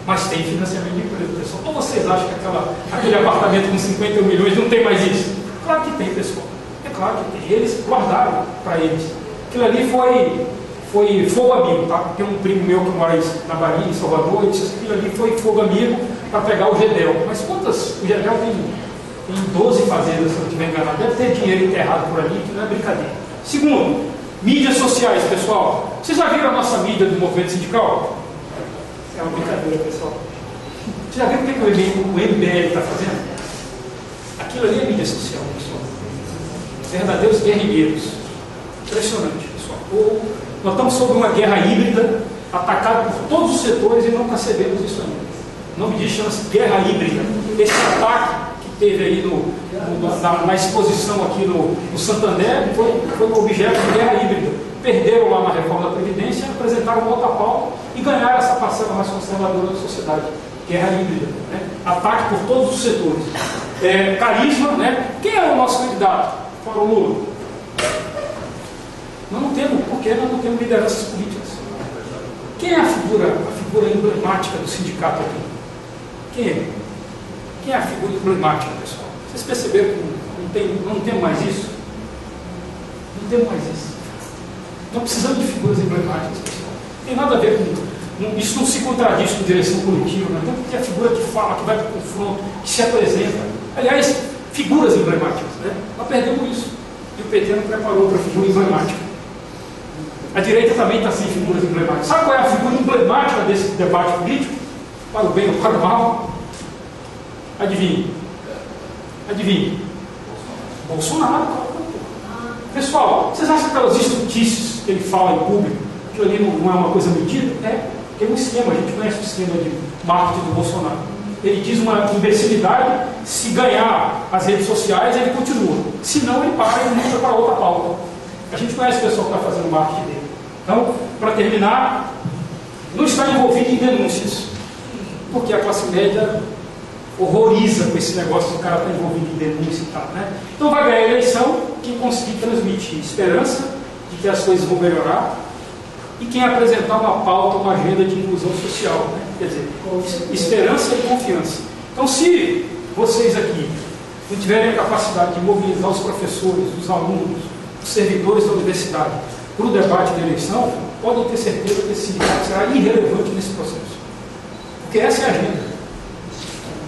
Mas tem financiamento de empresa, pessoal. Ou vocês acham que aquele apartamento com 51 milhões não tem mais isso? Claro que tem, pessoal. É claro que tem. Eles guardaram para eles. Aquilo ali foi fogo amigo, tá? Tem um primo meu que mora na Bahia, em Salvador, e disse que aquilo ali foi fogo amigo para pegar o Gedel. Mas quantas? O Gedel tem 12 fazendas, se eu não estiver enganado. Deve ter dinheiro enterrado por ali, que não é brincadeira. Segundo, mídias sociais, pessoal. Vocês já viram a nossa mídia do movimento sindical? É uma brincadeira, pessoal. Vocês já viram o que o MBL está fazendo? Aquilo ali é mídia social, pessoal. Verdadeiros guerrilheiros. Impressionante, pessoal. Nós estamos sob uma guerra híbrida, atacado por todos os setores e não percebemos isso ainda. O nome disso chama-se guerra híbrida. Esse ataque que teve aí na exposição aqui no Santander foi um objeto de guerra híbrida. Perderam lá na reforma da Previdência, apresentaram outra pauta e ganharam essa parcela mais conservadora da sociedade. Guerra híbrida, né? Ataque por todos os setores. Carisma, né? Quem é o nosso candidato para o Lula? Nós não temos, porque nós não temos lideranças políticas. Quem é a figura emblemática do sindicato aqui? Quem é? Quem é a figura emblemática, pessoal? Vocês perceberam que não tem mais isso? Não temos mais isso. Não precisamos de figuras emblemáticas, pessoal. Não tem nada a ver com... Isso não se contradiz com direção coletiva, né? Então, porque a figura que fala, que vai para o confronto, que se apresenta. Aliás, figuras emblemáticas, né? Nós perdemos isso. E o PT não preparou para figura emblemática. A direita também está sem figuras emblemáticas. Sabe qual é a figura emblemática desse debate político? Para o bem ou para o mal? Adivinhe. Adivinhe. Bolsonaro. Pessoal, vocês acham que aquelas estutices que ele fala em público, que ali não é uma coisa medida? Porque é um esquema, a gente conhece o esquema de marketing do Bolsonaro. Ele diz uma imbecilidade, se ganhar as redes sociais, ele continua. Se não, ele para e muda para outra pauta. A gente conhece o pessoal que está fazendo o marketing dele. Então, para terminar, não está envolvido em denúncias, porque a classe média horroriza com esse negócio do cara estar envolvido em denúncia e tal, né? Então vai ganhar a eleição quem conseguir transmitir esperança de que as coisas vão melhorar e quem apresentar uma pauta, uma agenda de inclusão social, né? Quer dizer, esperança e confiança. Então, se vocês aqui não tiverem a capacidade de mobilizar os professores, os alunos, os servidores da universidade para o debate da eleição, podem ter certeza que esse sindicato será irrelevante nesse processo. Porque essa é a agenda.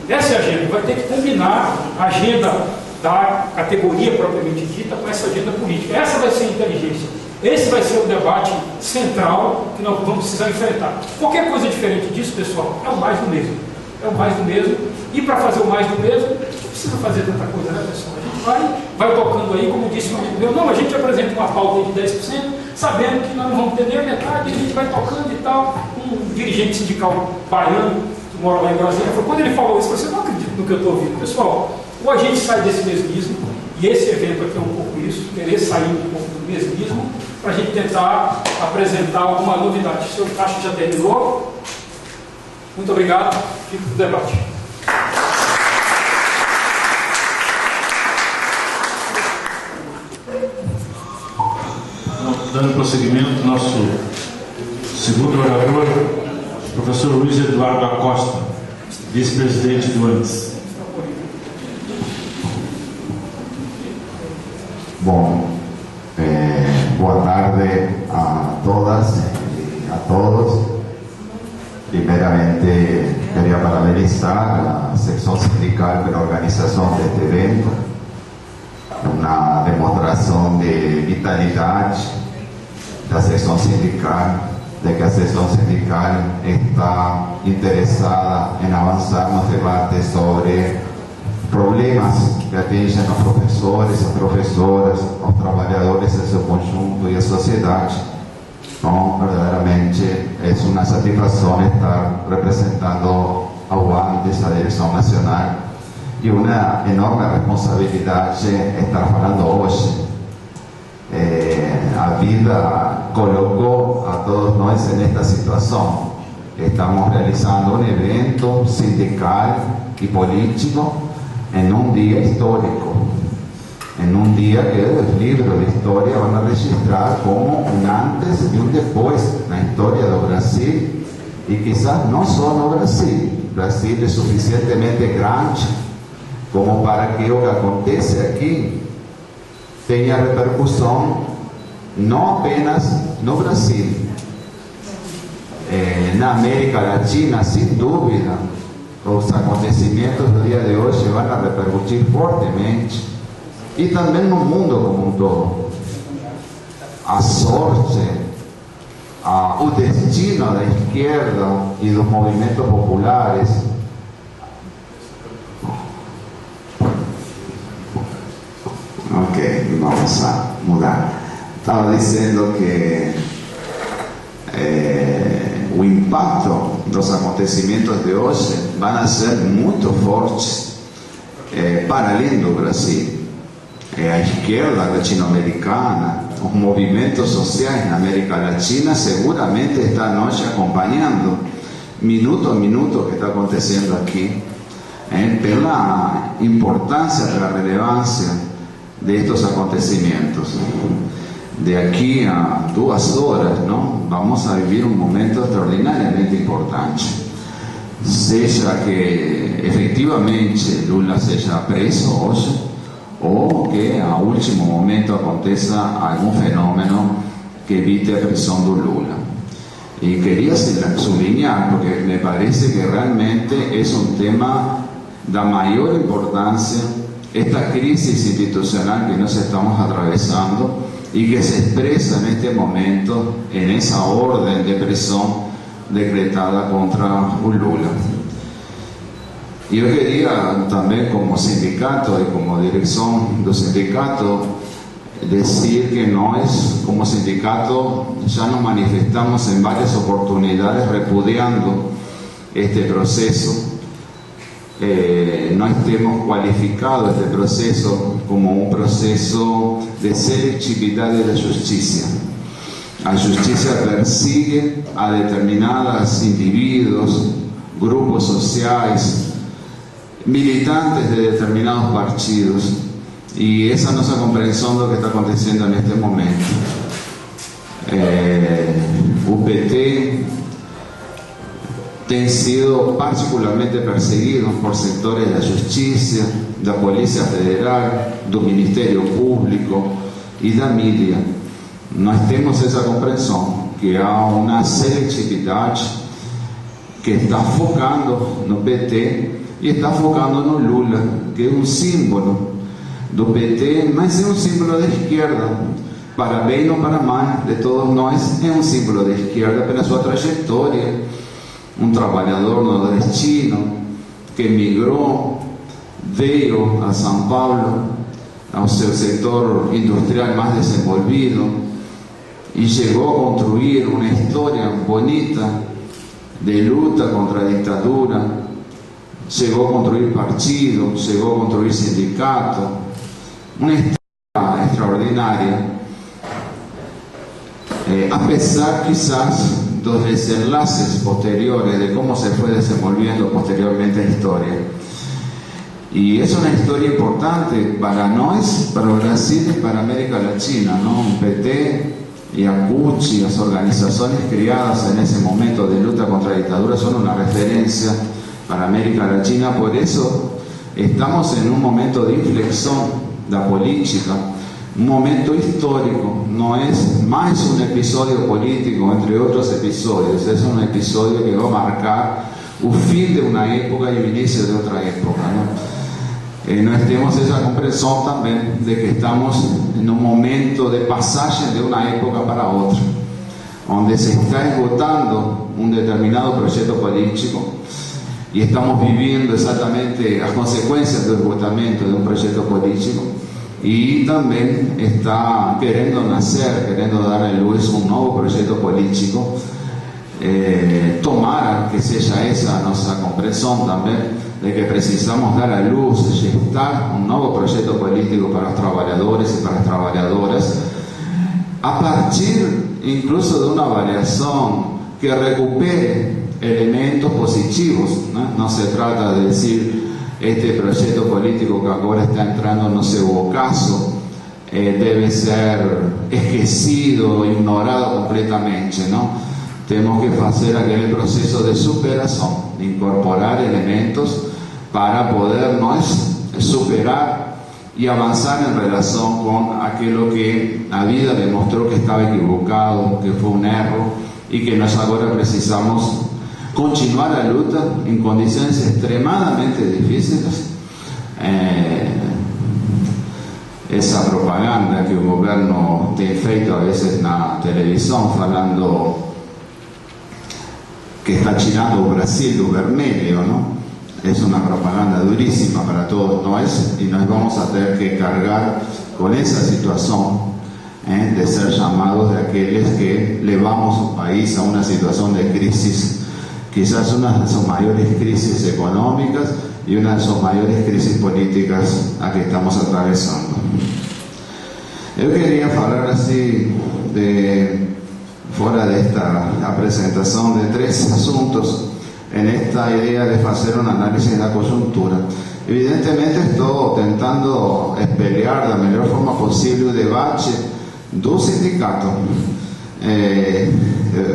Essa é a agenda. Vai ter que combinar a agenda da categoria propriamente dita com essa agenda política. Essa vai ser a inteligência. Esse vai ser o debate central que nós vamos precisar enfrentar. Qualquer coisa diferente disso, pessoal, é o mais do mesmo. É o mais do mesmo. E para fazer o mais do mesmo, não precisa fazer tanta coisa, né, pessoal? A gente vai tocando aí, como disse um amigo meu, não, a gente apresenta uma pauta de 10%, sabendo que nós não vamos ter nem a metade, a gente vai tocando e tal. Um dirigente sindical baiano, que mora lá em Brasília, falou, quando ele falou isso, eu não acredito no que eu estou ouvindo. Pessoal, ou a gente sai desse mesmismo, e esse evento aqui é um pouco isso, querer sair um pouco do mesmismo, para a gente tentar apresentar alguma novidade. Se eu acho que já terminou, muito obrigado, fico para o debate. Dando prosseguimento, nosso segundo orador, professor Luiz Eduardo Acosta, vice-presidente do ANDES. Bom, boa tarde a todas e a todos. Primeiramente, queria parabenizar a secção sindical pela organização deste evento, uma demonstração de vitalidade da secção sindical, de que a secção sindical está interessada em avançar nos debates sobre problemas que atingem os professores, as professoras, os trabalhadores em seu conjunto e a sociedade. Então, verdadeiramente, é uma satisfação estar representando ao ANDES, a direção nacional, e uma enorme responsabilidade estar falando hoje. A vida colocou a todos nós nesta situação. Estamos realizando um evento sindical e político em um dia histórico, em um dia que os livros de história vão registrar como um antes e um depois na história do Brasil, e quizás não só no Brasil. O Brasil é suficientemente grande como para que o que acontece aqui tenha repercussão não apenas no Brasil, na América Latina, sem dúvida. Os acontecimentos do dia de hoje vão repercutir fortemente, e também no mundo como um todo. A sorte, o destino da esquerda e dos movimentos populares ok, vamos a mudar. Estaba diciendo que impacto dos acontecimientos de hoy van a ser muy fuertes para além do Brasil. A esquerda latino-americana, los movimientos sociales en América Latina seguramente están hoy acompañando minuto a minuto que está aconteciendo aquí, por la importancia, la relevancia de estos acontecimientos. De aquí a 2 horas, ¿no?, vamos a vivir un momento extraordinariamente importante. Sea que efectivamente Lula sea preso hoy, o que a último momento aconteça algún fenómeno que evite a prisión de Lula. Y quería subrayar, porque me parece que realmente es un tema de mayor importancia, esta crisis institucional que nos estamos atravesando y que se expresa en este momento en esa orden de prisión decretada contra Lula. Yo quería también, como sindicato y como dirección del sindicato, decir que como sindicato ya nos manifestamos en varias oportunidades repudiando este proceso. No hemos cualificado este proceso como un proceso de selectividad de la justicia. La justicia persigue a determinados individuos, grupos sociales, militantes de determinados partidos, y esa no es la comprensión de lo que está aconteciendo en este momento. UPT han sido particularmente perseguidos por sectores de la justicia, de la Policía Federal, del Ministerio Público y de la media. No tenemos esa comprensión que hay una selectividad que está focando no PT y está focando no Lula, que es un símbolo do PT, mas es un símbolo de izquierda, para bem ou para mal de todos nós. É um símbolo de izquierda pela sua trajetória. Um trabalhador nordestino que emigrou, veio a São Paulo, ao seu setor industrial mais desenvolvido, e chegou a construir uma história bonita de luta contra a ditadura. Llegó a construir partido, llegó a construir sindicato, una historia extraordinaria, a pesar quizás de los desenlaces posteriores, de cómo se fue desenvolviendo posteriormente la historia. Y es una historia importante para nosotros, para Brasil y para América Latina, ¿no? Un PT y ACUCHI, las organizaciones creadas en ese momento de lucha contra la dictadura, son una referencia para América Latina. Por eso estamos en un momento de inflexión de la política, un momento histórico. No es más un episodio político entre otros episodios, es un episodio que va a marcar el fin de una época y el inicio de otra época, ¿no? Nós temos esa comprensión también de que estamos en un momento de pasaje de una época para otra, donde se está esgotando un determinado proyecto político y estamos viviendo exactamente las consecuencias del agotamiento de un proyecto político, y también está queriendo nacer, queriendo dar a luz un nuevo proyecto político. Tomara que sea esa nuestra comprensión también de que precisamos dar a luz, gestar un nuevo proyecto político para los trabajadores y para las trabajadoras, a partir incluso de una variación que recupere elementos positivos, ¿no? No se trata de decir este proyecto político que ahora está entrando no se hubo caso, debe ser esquecido, ignorado completamente, ¿no? Tenemos que hacer aquel proceso de superación, de incorporar elementos para podernos superar y avanzar en relación con aquello que la vida demostró que estaba equivocado, que fue un error, y que nosotros ahora precisamos continuar la lucha en condiciones extremadamente difíciles. Esa propaganda que el gobierno tiene feito a veces en la televisión, hablando que está tirando Brasil do vermelho, ¿no? Es una propaganda durísima para todos nosotros, y nos vamos a tener que cargar con esa situación, de ser llamados de aquellos que llevamos un país a una situación de crisis quizás una de sus mayores crisis económicas y una de sus mayores crisis políticas a que estamos atravesando. Yo quería hablar así, fuera de esta presentación, de 3 asuntos en esta idea de hacer un análisis de la coyuntura. Evidentemente estoy tentando espelear de la mejor forma posible el debate do sindicato.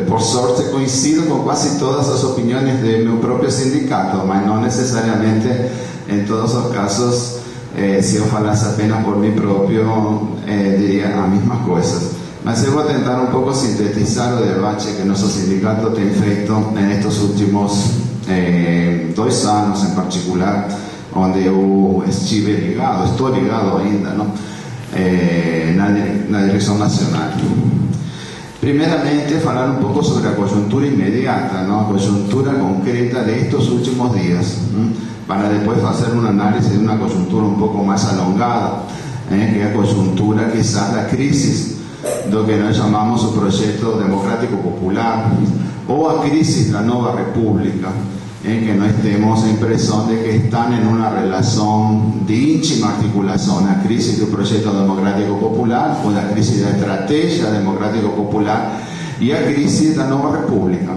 Por sorte coincido con casi todas las opiniones de mi propio sindicato, pero no necesariamente en todos los casos, si yo hablase apenas por mi propio, diría las mismas cosas. Mas eu vou tentar un poco sintetizar el debate que nuestro sindicato tiene feito en estos últimos 2 años en particular, donde eu estive ligado, estou ligado ainda, ¿no? Na dirección nacional. Primeramente, hablar un poco sobre la coyuntura inmediata, ¿no? Coyuntura concreta de estos últimos días, para después hacer un análisis de una coyuntura un poco más alongada, que es la coyuntura quizás la crisis do que nós chamamos o projeto democrático popular ou a crisis da nova república, que nós temos a impressão de que estão em uma relação de íntima articulação, a crise do projeto democrático popular ou da crise da estratégia democrático popular e a crise da nova república,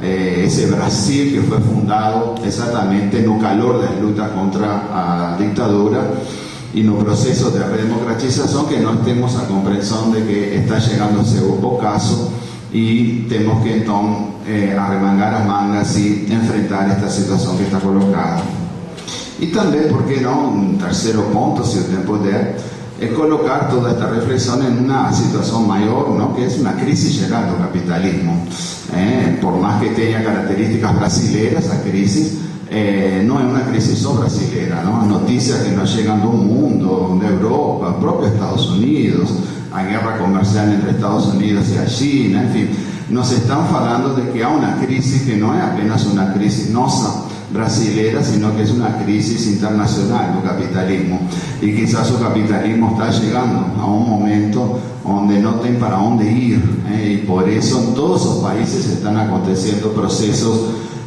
esse Brasil que foi fundado exatamente no calor das lutas contra a ditadura y no proceso de redemocratización, que no tenemos a comprensión de que está llegando a seu ocaso y tenemos que entonces arremangar las mangas y enfrentar esta situación que está colocada. Y también, ¿por qué no? Un tercer punto, si usted puder, es colocar toda esta reflexión en una situación mayor, ¿no? Que es una crisis general del capitalismo. Por más que tenga características brasileras, la crisis no es una crisis só brasileira, ¿no? As noticias que nos llegan do mundo, de Europa, propio Estados Unidos, a guerra comercial entre Estados Unidos y a China, en fin, nos están hablando de que hay una crisis que no es apenas una crisis nosa brasileira, sino que es una crisis internacional del capitalismo. Y quizás el capitalismo está llegando a un momento donde no tiene para dónde ir, y por eso en todos los países están aconteciendo procesos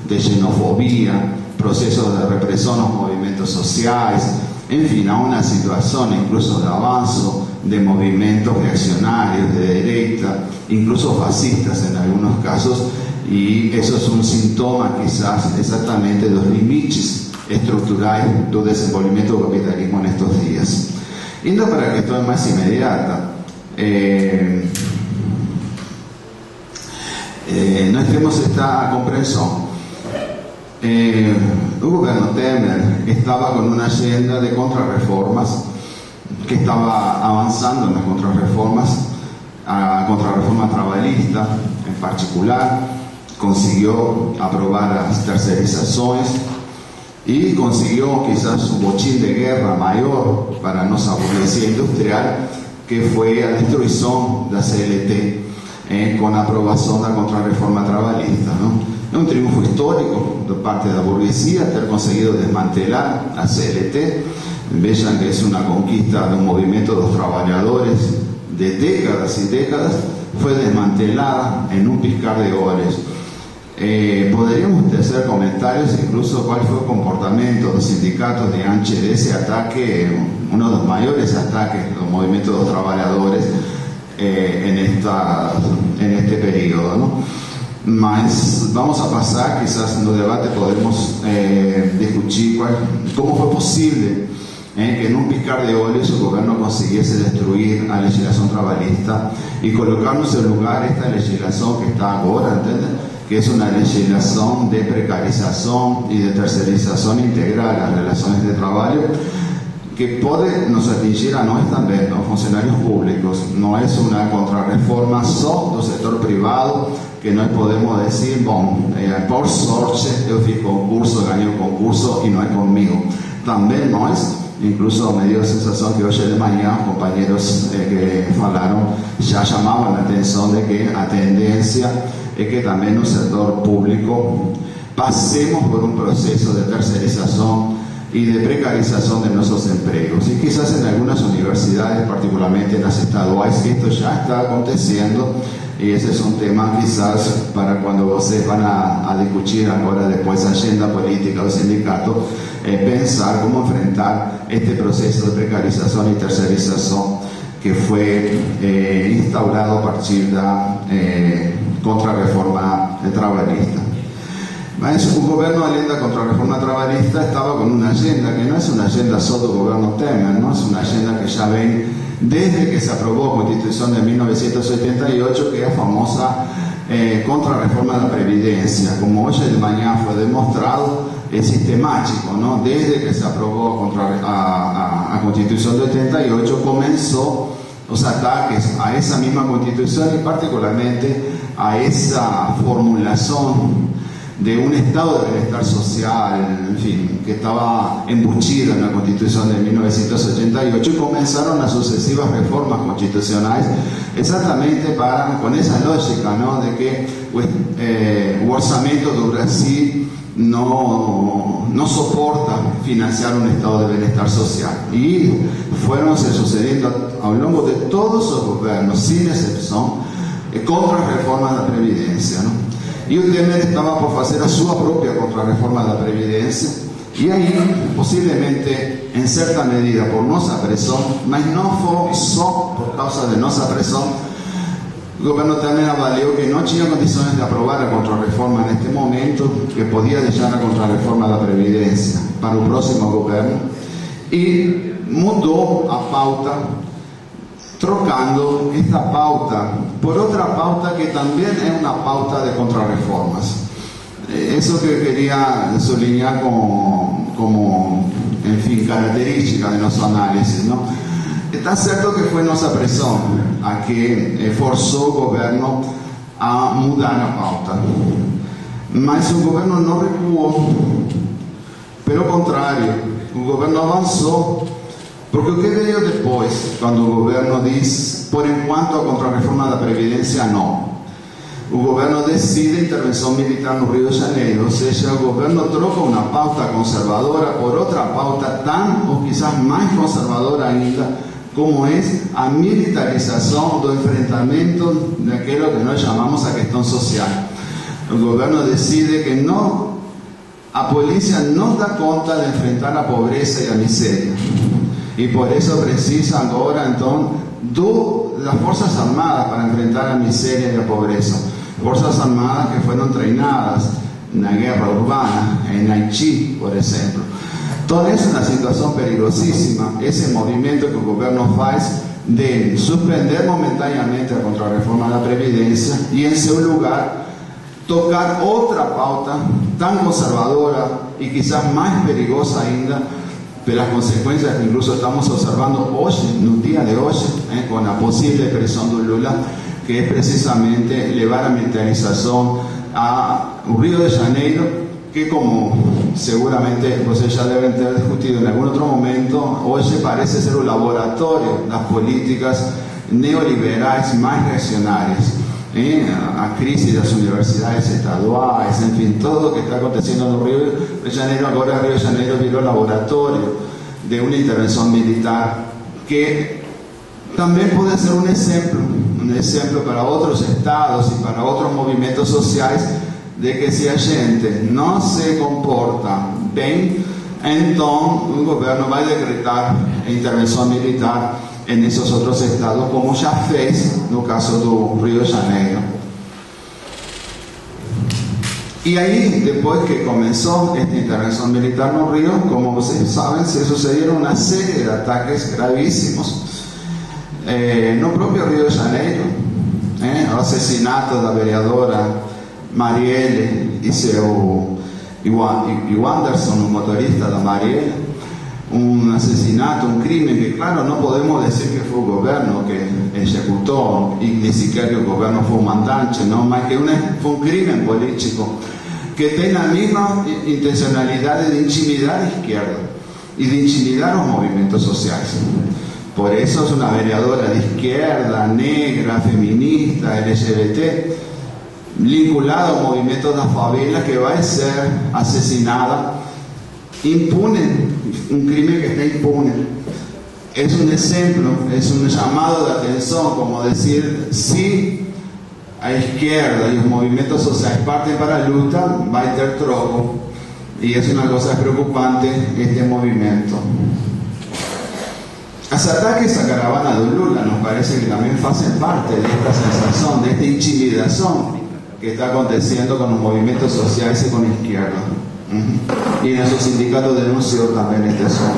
de xenofobia, procesos de represión a los movimientos sociales, en fin, a una situación incluso de avance de movimientos reaccionarios, de derecha, incluso fascistas en algunos casos, y eso es un síntoma quizás exactamente de los límites estructurales del desenvolvimiento del capitalismo en estos días. Yendo para que esto es más inmediata, no tenemos esta comprensión. El gobierno Temer estaba con una agenda de contrarreformas, que estaba avanzando en las contrarreformas, a contrarreforma trabalhista en particular, consiguió aprobar las tercerizaciones y consiguió quizás un bochín de guerra mayor para nuestra burguesía industrial, que fue la destrucción de la CLT con la aprobación de la contrarreforma trabalhista, ¿no? Es un triunfo histórico de parte de la burguesía haber conseguido desmantelar la CLT. Vean que es una conquista de un movimiento de los trabajadores de décadas y décadas, fue desmantelada en un piscar de ojos. Podríamos hacer comentarios incluso cuál fue el comportamiento de los sindicatos de ese ataque, uno de los mayores ataques de los movimientos de los trabajadores en este periodo, ¿no? Mas vamos a pasar, quizás en el debate podemos discutir cómo fue posible que en un piscar de ojos el gobierno consiguiese destruir la legislación trabalhista y colocarnos en lugar esta legislación que está ahora, ¿entienden? Que es una legislación de precarización y de tercerización integral de las relaciones de trabajo, que puede nos atingir a nosotros también, los funcionarios públicos. No es una contrarreforma solo del sector privado, que nós podemos decir, por sorte eu fiz concurso, ganhei o concurso e não é comigo. Também nós, incluso me dio a sensação que hoje de manhã compañeros que falaram já chamavam a atenção de que a tendência é que também no setor público passemos por um processo de terceirização y de precarización de nuestros empleos. Y quizás en algunas universidades, particularmente en las estaduales, esto ya está aconteciendo, y ese es un tema quizás para cuando ustedes van a discutir ahora después agenda política o sindicato, pensar cómo enfrentar este proceso de precarización y tercerización que fue instaurado a partir de la contrarreforma trabalhista. Un governo, além da contrarreforma trabalhista, estaba con una agenda que no es una agenda solo del gobierno Temer, ¿no? Es una agenda que ya ven desde que se aprobó la Constitución de 1978, que es la famosa contrarreforma de la Previdencia. Como hoy de mañana fue demostrado, es sistemático, ¿no? Desde que se aprobó a Constitución de 78 comenzó los ataques a esa misma Constitución y particularmente a esa formulación de un estado de bienestar social, en fin, que estaba embuchido en la Constitución de 1988, y comenzaron las sucesivas reformas constitucionales exactamente con esa lógica, ¿no? De que el orçamento do Brasil no soporta financiar un estado de bienestar social. Y fueron sucediendo a lo largo de todos los gobiernos, sin excepción, contrarreformas de la Previdencia, ¿no? Y o Temer estaba por hacer a su propia contrarreforma de la Previdencia, y ahí, posiblemente, en cierta medida, por nuestra presión, mas no fue solo por causa de nuestra presión, el gobierno Temer avalió que no tenía condiciones de aprobar la contrarreforma en este momento, que podía dejar la contrarreforma de la Previdencia para el próximo gobierno, y mudó a pauta, trocando esta pauta por otra pauta que también es una pauta de contrarreformas. Eso que quería subrayar como en fin, característica de nuestro análisis, ¿no? Está cierto que fue nuestra presión a que forzó el gobierno a mudar la pauta, mas el gobierno no recuó, pero contrario, el gobierno avanzó. Porque o que veio depois, quando o governo diz, por enquanto a contrarreforma da Previdência não, o governo decide intervenção militar no Rio de Janeiro, ou seja, o governo troca uma pauta conservadora por outra pauta tão ou quizás mais conservadora ainda, como é a militarização do enfrentamento daquilo que nós chamamos a questão social. O governo decide que a polícia não dá conta de enfrentar a pobreza e a miséria. Y por eso precisa ahora entonces las Fuerzas Armadas para enfrentar la miseria y la pobreza. Fuerzas Armadas que fueron treinadas en la guerra urbana, en Haití, por ejemplo. Entonces es una situación peligrosísima, ese movimiento que el gobierno hace de suspender momentáneamente la contrarreforma de la Previdencia y en su lugar tocar otra pauta tan conservadora y quizás más peligrosa ainda, de las consecuencias que incluso estamos observando hoy, en un día de hoy, con la posible presión de Lula, que es precisamente llevar la militarización a Río de Janeiro, que como seguramente ustedes ya deben tener discutido en algún otro momento, hoy parece ser un laboratorio de las políticas neoliberales más reaccionarias. A crisis de las universidades estaduales, en fin, todo lo que está aconteciendo en Río de Janeiro. Ahora Río de Janeiro viró laboratorio de una intervención militar que también puede ser un ejemplo para otros estados y para otros movimientos sociales, de que si la gente no se comporta bien, entonces un gobierno va a decretar intervención militar en esos otros estados, como ya fez no caso do Río de Janeiro. Y ahí, después que comenzó esta intervención militar en Río, como ustedes saben, se sucedieron una serie de ataques gravísimos no propio Río de Janeiro, el asesinato de la vereadora Marielle y Wanderson, un motorista de Marielle, un asesinato, un crimen que claro no podemos decir que fue el gobierno que ejecutó, y ni siquiera que el gobierno fue un mandante, no, más que fue un crimen político que tiene la misma intencionalidad de intimidar a la izquierda y de intimidar a los movimientos sociales. Por eso es una vereadora de izquierda, negra, feminista, LGBT, vinculada a movimientos de las favelas, que va a ser asesinada impune, un crimen que está impune. Es un ejemplo, es un llamado de atención, como decir, si a izquierda y los movimientos sociales parten para la lucha, va a ter troco. Y es una cosa preocupante este movimiento. Los ataques a caravana de Lula nos parece que también hacen parte de esta sensación, de esta intimidación que está aconteciendo con los movimientos sociales y con la izquierda. Y nuestro sindicato denunció también este asunto.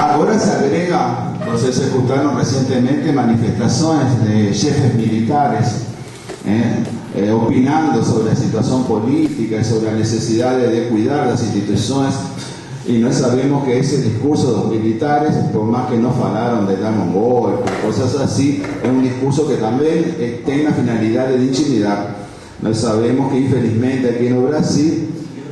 Ahora se agrega, se ejecutaron recientemente manifestaciones de jefes militares opinando sobre la situación política y sobre la necesidad de cuidar las instituciones, y no sabemos que ese discurso de los militares, por más que no falaron de dar un golpe, cosas así, es un discurso que también tiene la finalidad de intimidar. No sabemos que infelizmente aquí en Brasil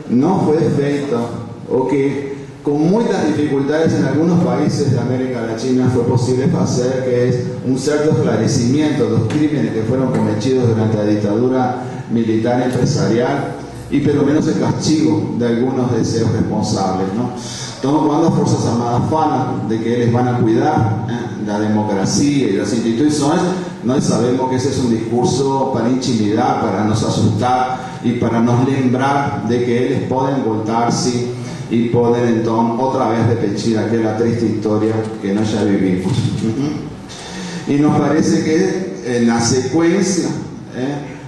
no fue feito, o que con muchas dificultades en algunos países de América Latina fue posible hacer, que es un cierto esclarecimiento de los crímenes que fueron cometidos durante la dictadura militar empresarial, y pelo menos el castigo de algunos de esos responsables, ¿no? Estamos cuando las Fuerzas Armadas falan de que les van a cuidar la democracia y las instituciones, no sabemos que ese es un discurso para intimidar, para nos asustar y para nos lembrar de que ellos pueden voltarse y poder entonces otra vez repetir aquella triste historia que no ya vivimos. Y nos parece que en la secuencia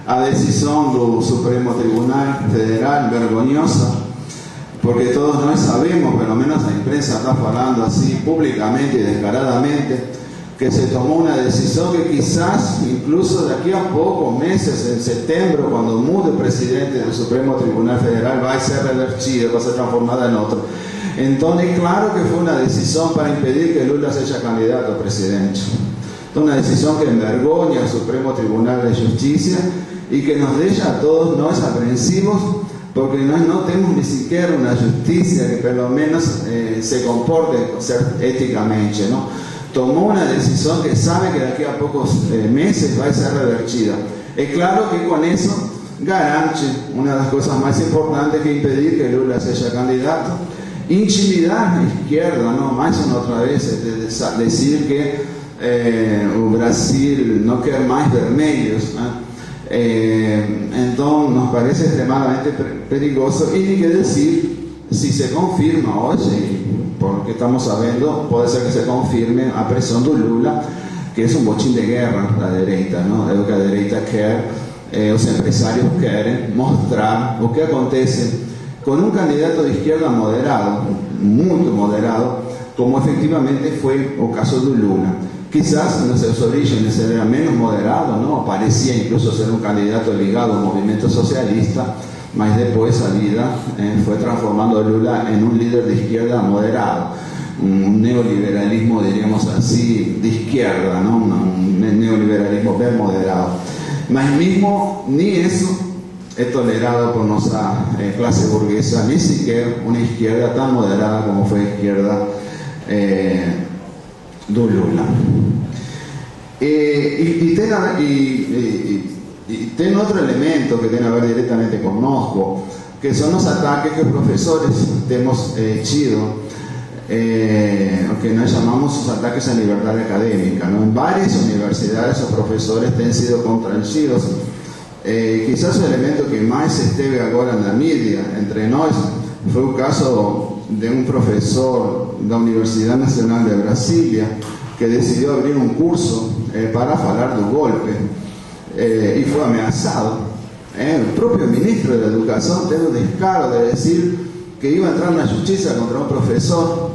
a decisión del Supremo Tribunal Federal vergonzosa, porque todos no sabemos, pero menos la imprensa está hablando así públicamente y descaradamente, que se tomó una decisión que quizás incluso de aquí a pocos meses, en septiembre, cuando mude el presidente del Supremo Tribunal Federal, va a ser revertida, va a ser transformada en otro. Entonces, claro que fue una decisión para impedir que Lula sea candidato a presidente. Una decisión que envergüenza al Supremo Tribunal de Justicia y que nos deja a todos nos aprensivos, porque no tenemos ni siquiera una justicia que por lo menos se comporte éticamente, ¿no? Tomó una decisión que sabe que de aquí a pocos meses va a ser revertida. Es claro que con eso garante una de las cosas más importantes, que impedir que Lula sea candidato, intimidar a la izquierda, ¿no? Más una otra vez, decir que Brasil no quiere más vermelhos, ¿no? Entonces nos parece extremadamente peligroso, y ni que decir si se confirma hoy, porque estamos sabiendo, puede ser que se confirme a presión de Lula, que es un bochín de guerra la derecha, ¿no? Lo que la derecha quiere, los empresarios quieren mostrar lo que acontece con un candidato de izquierda moderado, muy moderado, como efectivamente fue el caso de Lula. Quizás en sus orígenes era menos moderado, ¿no? Parecía incluso ser un candidato ligado al movimiento socialista, mas después esa vida fue transformando a Lula en un líder de izquierda moderado, un neoliberalismo, diríamos así, de izquierda, ¿no? Un neoliberalismo bien moderado. Mas mismo ni eso es tolerado por nuestra clase burguesa, ni siquiera una izquierda tan moderada como fue la izquierda de Lula. Y tiene otro elemento que tiene que ver directamente con nosotros, que son los ataques que los profesores hemos hecho, que nos llamamos los ataques a libertad académica, ¿no? En varias universidades los profesores han sido contradecidos. Quizás el elemento que más se esteve ahora en la media entre nosotros fue un caso de un profesor de la Universidad Nacional de Brasilia que decidió abrir un curso para hablar del golpe, y fue amenazado. El propio ministro de la Educación tuvo el descaro de decir que iba a entrar en la justicia contra un profesor.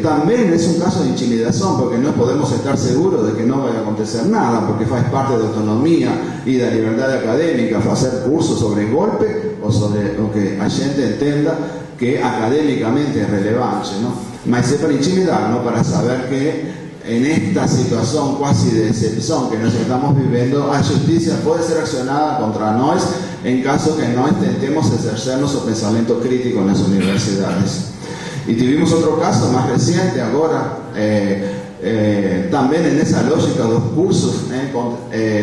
También es un caso de intimidación, porque no podemos estar seguros de que no vaya a acontecer nada, porque es parte de la autonomía y de la libertad académica hacer cursos sobre golpe o sobre lo que la gente entienda que académicamente es relevante, ¿no? Mas es para intimidar, ¿no? Para saber que en esta situación casi de excepción que nos estamos viviendo, la justicia puede ser accionada contra nosotros en caso que no intentemos ejercer nuestro pensamiento crítico en las universidades. Y tuvimos otro caso más reciente ahora, también en esa lógica de los cursos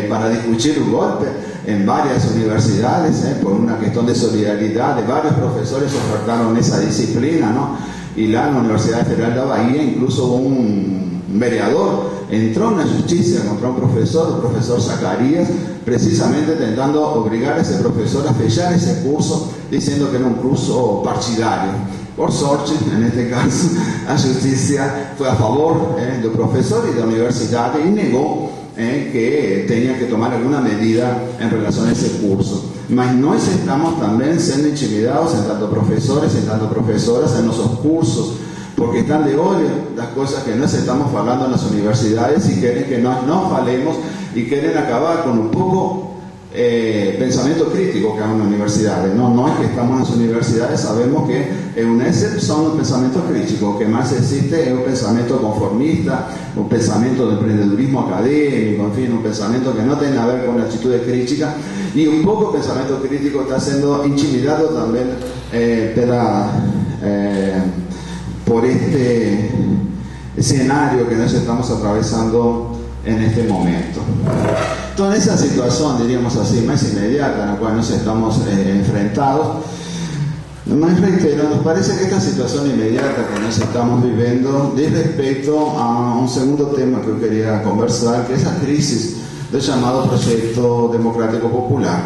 para discutir un golpe en varias universidades, por una cuestión de solidaridad, de varios profesores ofertaron esa disciplina, ¿no? Y la Universidad Federal de Bahía, incluso un vereador entró una justicia contra un profesor, el profesor Zacarías, precisamente intentando obligar a ese profesor a fechar ese curso, diciendo que era un curso partidario. Por suerte, en este caso, la justicia fue a favor del profesor y de la universidad y negó que tenía que tomar alguna medida en relación a ese curso. Mas nós estamos también siendo intimidados en tanto profesores y en tanto profesoras en nuestros cursos, porque están de olho las cosas que nos estamos hablando en las universidades y quieren que no falemos y quieren acabar con un poco pensamiento crítico que hay en las universidades. No es que estamos en las universidades, sabemos que en UNESEP son los pensamientos críticos, que más existe es un pensamiento conformista, un pensamiento de emprendedurismo académico, en fin, un pensamiento que no tiene que ver con actitudes críticas, y un poco pensamiento crítico está siendo intimidado también por este escenario que nos estamos atravesando en este momento. Entonces, esa situación, diríamos así, más inmediata en la cual nos estamos enfrentados, más reitero, nos parece que esta situación inmediata que nos estamos viviendo es respecto a un segundo tema que yo quería conversar, que es la crisis del llamado Proyecto Democrático Popular.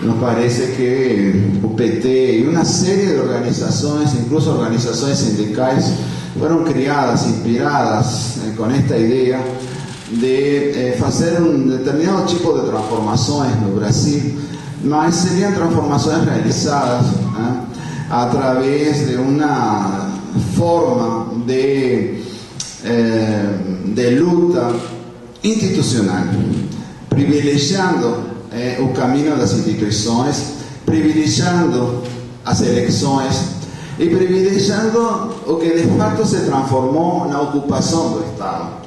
Nos parece que UPT y una serie de organizaciones, incluso organizaciones sindicales, fueron criadas, inspiradas con esta idea de hacer un determinado tipo de transformaciones en Brasil, mas serían transformaciones realizadas a través de una forma de luta institucional, privilegiando o camino das instituições, privilegiando as eleições e privilegiando o que de fato se transformou na ocupação do Estado.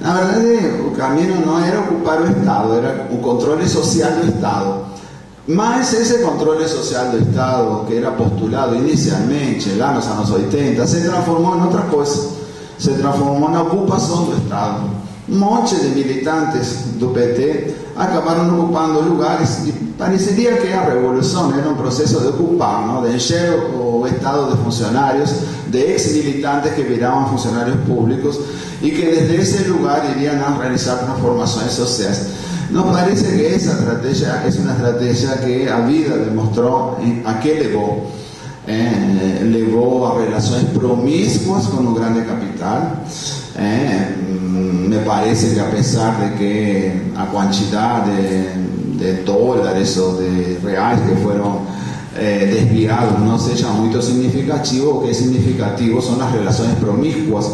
Na verdade, o caminho não era ocupar o Estado, era o controle social do Estado. Mas esse controle social do Estado, que era postulado inicialmente, lá nos anos 80, se transformou em outra coisa. Se transformou na ocupação do Estado. Um monte de militantes do PT acabaram ocupando lugares e pareceria que a revolução era um processo de ocupar, ¿no? De encher o Estado de funcionários, de ex-militantes que viravam funcionários públicos y que desde ese lugar irían a realizar transformaciones sociales. Nos parece que esa estrategia es una estrategia que a vida demostró a qué llegó. Llegó a relaciones promiscuas con un grande capital. Me parece que a pesar de que a cantidad de dólares o de reales que fueron desviados no sea muy significativo, lo que es significativo son las relaciones promiscuas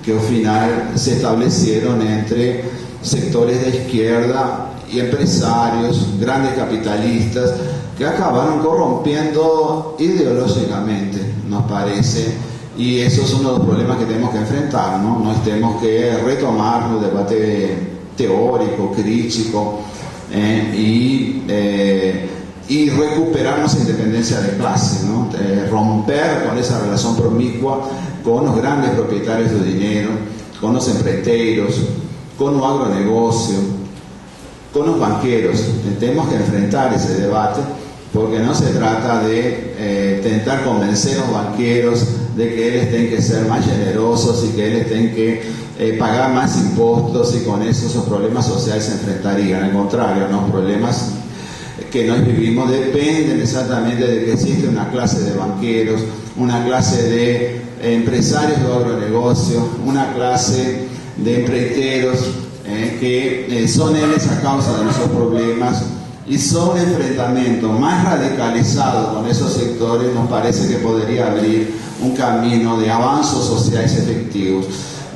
que al final se establecieron entre sectores de izquierda y empresarios, grandes capitalistas, que acabaron corrompiendo ideológicamente, nos parece, y eso es uno de los problemas que tenemos que enfrentar, ¿no? Nos tenemos que retomar el debate teórico, crítico, y recuperar nuestra independencia de clase, ¿no? Romper con esa relación promiscua con los grandes propietarios de dinero, con los empreiteiros, con el agronegocio, con los banqueros. Tenemos que enfrentar ese debate porque no se trata de intentar convencer a los banqueros de que ellos tienen que ser más generosos y que ellos tienen que pagar más impuestos y con eso esos problemas sociales se enfrentarían. Al contrario, los problemas que nos vivimos dependen exactamente de que existe una clase de banqueros, una clase de empresarios de agronegocio, una clase de empreiteros que son ellos a causa de nuestros problemas, y son enfrentamientos más radicalizados con esos sectores nos parece que podría abrir un camino de avances sociales efectivos.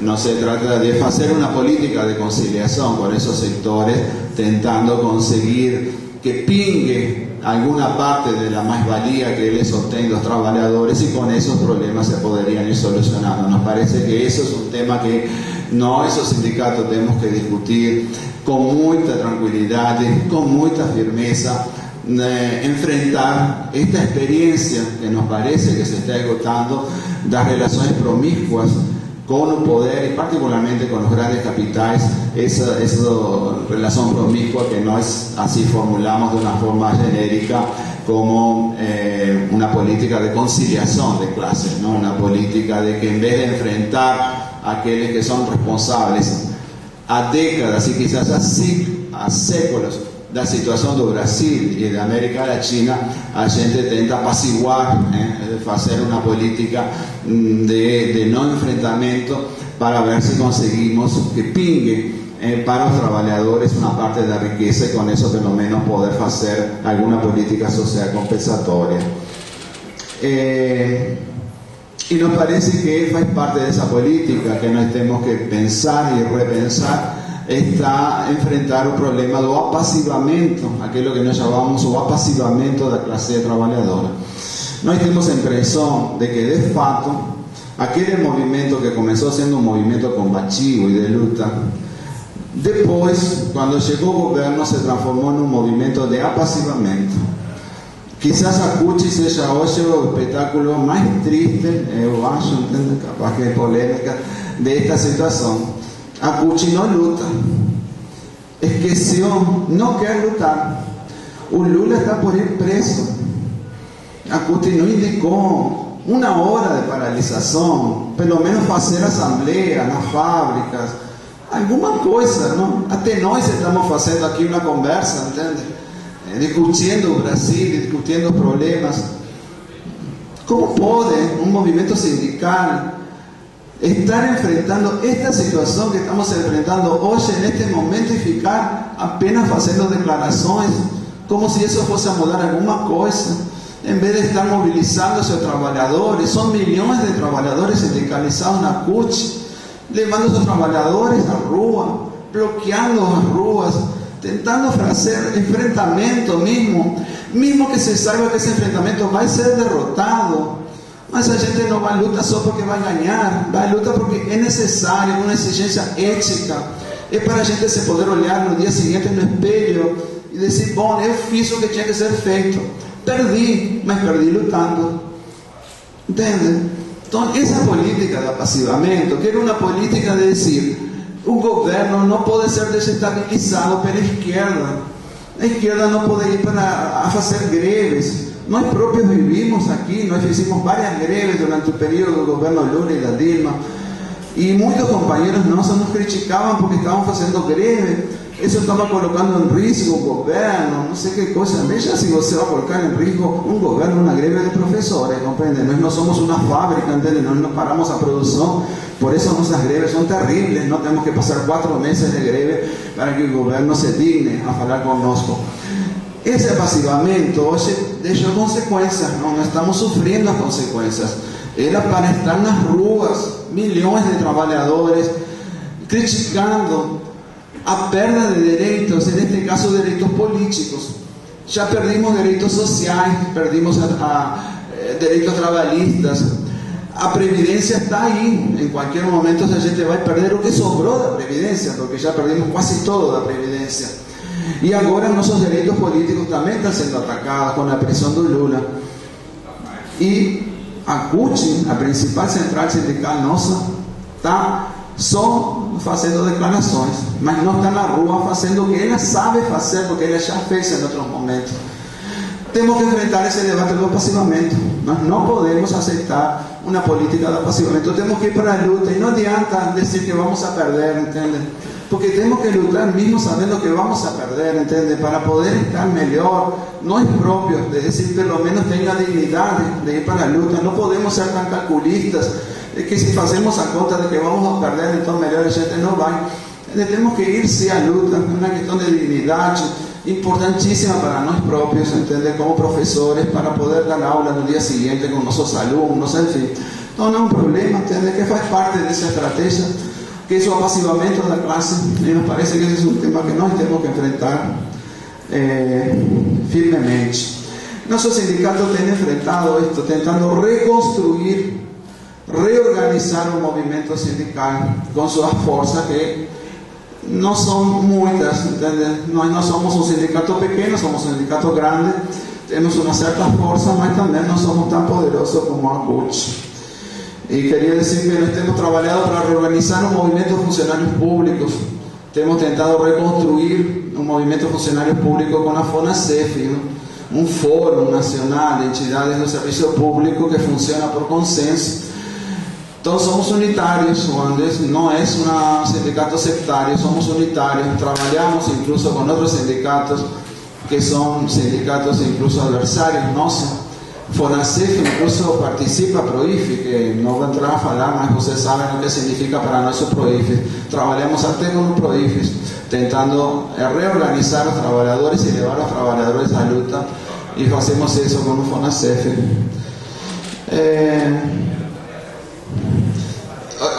No se trata de hacer una política de conciliación con esos sectores, tentando conseguir que pingue alguna parte de la más-valía que les obtienen los trabajadores y con esos problemas se podrían ir solucionando. Nos parece que eso es un tema que esos sindicatos tenemos que discutir con mucha tranquilidad, con mucha firmeza, enfrentar esta experiencia que nos parece que se está agotando, las relaciones promiscuas con el poder y particularmente con los grandes capitales, esa relación promiscua que no es así formulamos de una forma genérica como una política de conciliación de clases, ¿no? Una política de que en vez de enfrentar a aquellos que son responsables há décadas e quizás há séculos da situação do Brasil e da América Latina, a gente tenta apaciguar, fazer uma política de não enfrentamento para ver se conseguimos que pingue para os trabalhadores uma parte da riqueza e com isso pelo menos poder fazer alguma política social compensatória. E nos parece que faz parte dessa política que nós temos que pensar e repensar está enfrentar o problema do apassivamento, aquilo que nós chamamos o apassivamento da classe trabalhadora. Nós temos a impressão de que, de fato, aquele movimento que começou sendo um movimento combativo e de luta, depois, quando chegou o governo, se transformou num movimento de apassivamento. Quizás a CUT seja hoje o espetáculo mais triste, eu acho, capaz que é polêmica, desta situação. A CUT não luta, esqueceu, não quer lutar. O Lula está por ir preso. A CUT não indicou uma hora de paralisação, pelo menos fazer assembleia nas fábricas, alguma coisa, não? Até nós estamos fazendo aqui uma conversa, entende? Discutindo o Brasil, discutindo os problemas. Como pode um movimento sindical estar enfrentando esta situação que estamos enfrentando hoje, neste momento, e ficar apenas fazendo declarações como se isso fosse a mudar alguma coisa, em vez de estar mobilizando seus trabalhadores? São milhões de trabalhadores sindicalizados na CUT, levando seus trabalhadores à rua, bloqueando as ruas, tentando fazer enfrentamento mesmo que se saiba que esse enfrentamento vai ser derrotado. Mas a gente não vai lutar só porque vai ganhar, vai lutar porque é necessário, uma exigência ética. É para a gente se poder olhar no dia seguinte no espelho e dizer, bom, eu fiz o que tinha que ser feito. Perdi, mas perdi lutando. Entende? Então, essa política de apassivamento, que era uma política de dizer, o governo não pode ser desestabilizado pela esquerda. A esquerda não pode ir a fazer greves. Nós próprios vivimos aqui, nós fizemos várias greves durante o período do governo Lula e da Dilma, e muitos companheiros nossos nos criticavam porque estavam fazendo greve. Isso estava colocando em risco o governo, não sei que coisa. Veja se você vai colocar em risco um governo, uma greve de professores, compreende? Nós não somos uma fábrica, entende? Nós não paramos a produção, por isso nossas greves são terríveis. Não temos que passar 4 meses de greve para que o governo se digne a falar conosco. Esse apassivamento hoje deixou consequências, nós estamos sofrendo as consequências. Era para estar nas ruas, milhões de trabalhadores criticando a perda de direitos, neste caso direitos políticos. Já perdimos direitos sociais, perdimos direitos trabalhistas. A previdência está aí, em qualquer momento a gente vai perder o que sobrou da previdência, porque já perdimos quase todo da previdência. E agora nossos direitos políticos também estão sendo atacados com a pressão do Lula. E a CUT, a principal central sindical nossa, está só fazendo declarações, mas não está na rua fazendo o que ela sabe fazer, porque ela já fez em outros momentos. Temos que enfrentar esse debate do apassivamento. Nós não podemos aceitar uma política de apassivamento. Temos que ir para a luta e não adianta dizer que vamos a perder, entende? Porque temos que lutar mesmo sabendo que vamos a perder, entende? Para poder estar melhor, nós próprios, de dizer, pelo menos tenho a dignidade de ir para a luta. Não podemos ser tão calculistas, de que se fazemos a conta de que vamos a perder, então melhor a gente não vai. Temos que ir sim à luta, é uma questão de dignidade, importantíssima para nós próprios, entende? Como professores, para poder dar aula no dia seguinte com nossos alunos, enfim. Então não é um problema, entende? Que faz parte dessa estratégia, que é o apassivamento da classe, e nos parece que esse é um tema que nós temos que enfrentar firmemente. Nosso sindicato tem enfrentado isto, tentando reconstruir, reorganizar o movimento sindical com suas forças, que não são muitas, entende? Nós não somos um sindicato pequeno, somos um sindicato grande, temos uma certa força, mas também não somos tão poderosos como a CUT. E queria dizer que nós temos trabalhado para reorganizar o movimento de funcionários públicos. Temos tentado reconstruir o movimento de funcionários públicos com a FONASEF, um fórum nacional de entidades do serviço público que funciona por consenso. Todos somos unitarios, o Andes no es un sindicato sectario, somos unitarios, trabajamos incluso con otros sindicatos que son sindicatos incluso adversarios, no sé. FONASEF incluso participa PROIFI, que no va a entrar a hablar, mas ustedes saben lo que significa para nosotros PROIFI. Trabajamos hasta con los PROIFIs, intentando reorganizar a los trabajadores y llevar a los trabajadores a la lucha, y hacemos eso con el FONASEF.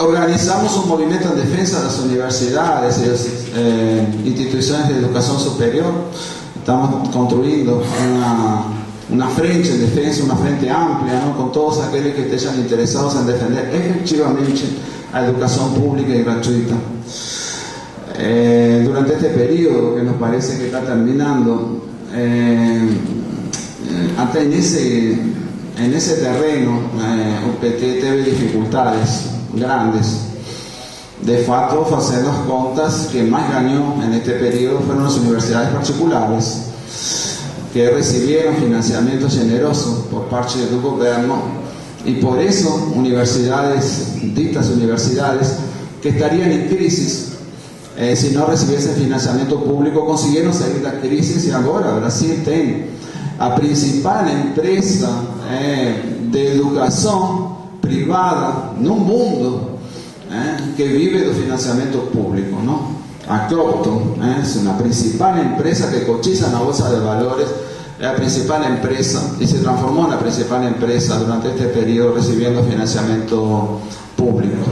Organizamos un movimiento en defensa de las universidades y las instituciones de educación superior. Estamos construyendo una frente en defensa, una frente amplia, ¿no?, con todos aquellos que estén interesados en defender efectivamente la educación pública y gratuita. Durante este periodo que nos parece que está terminando, hasta en ese terreno UPT tuvo dificultades grandes. De facto, haciendo las cuentas, que más ganó en este periodo fueron las universidades particulares, que recibieron financiamiento generoso por parte del gobierno, y por eso ditas universidades que estarían en crisis si no recibiesen financiamiento público, consiguieron salir de la crisis, y ahora Brasil tiene la principal empresa de educación privada en un mundo que vive del financiamiento público, ¿no? A Cropton es una principal empresa que cotiza en la bolsa de valores, la principal empresa, y se transformó en la principal empresa durante este periodo recibiendo financiamiento público.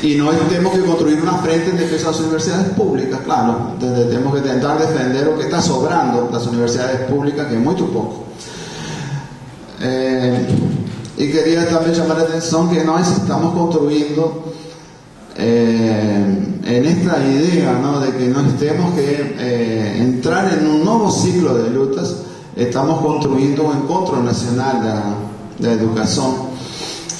Y no tenemos que construir una frente en defensa de las universidades públicas, claro, tenemos que intentar defender lo que está sobrando de las universidades públicas, que es muy poco. Y quería también llamar la atención que nos estamos construyendo en esta idea, ¿no?, de que nos tenemos que entrar en un nuevo ciclo de luchas. Estamos construyendo un encuentro nacional de educación.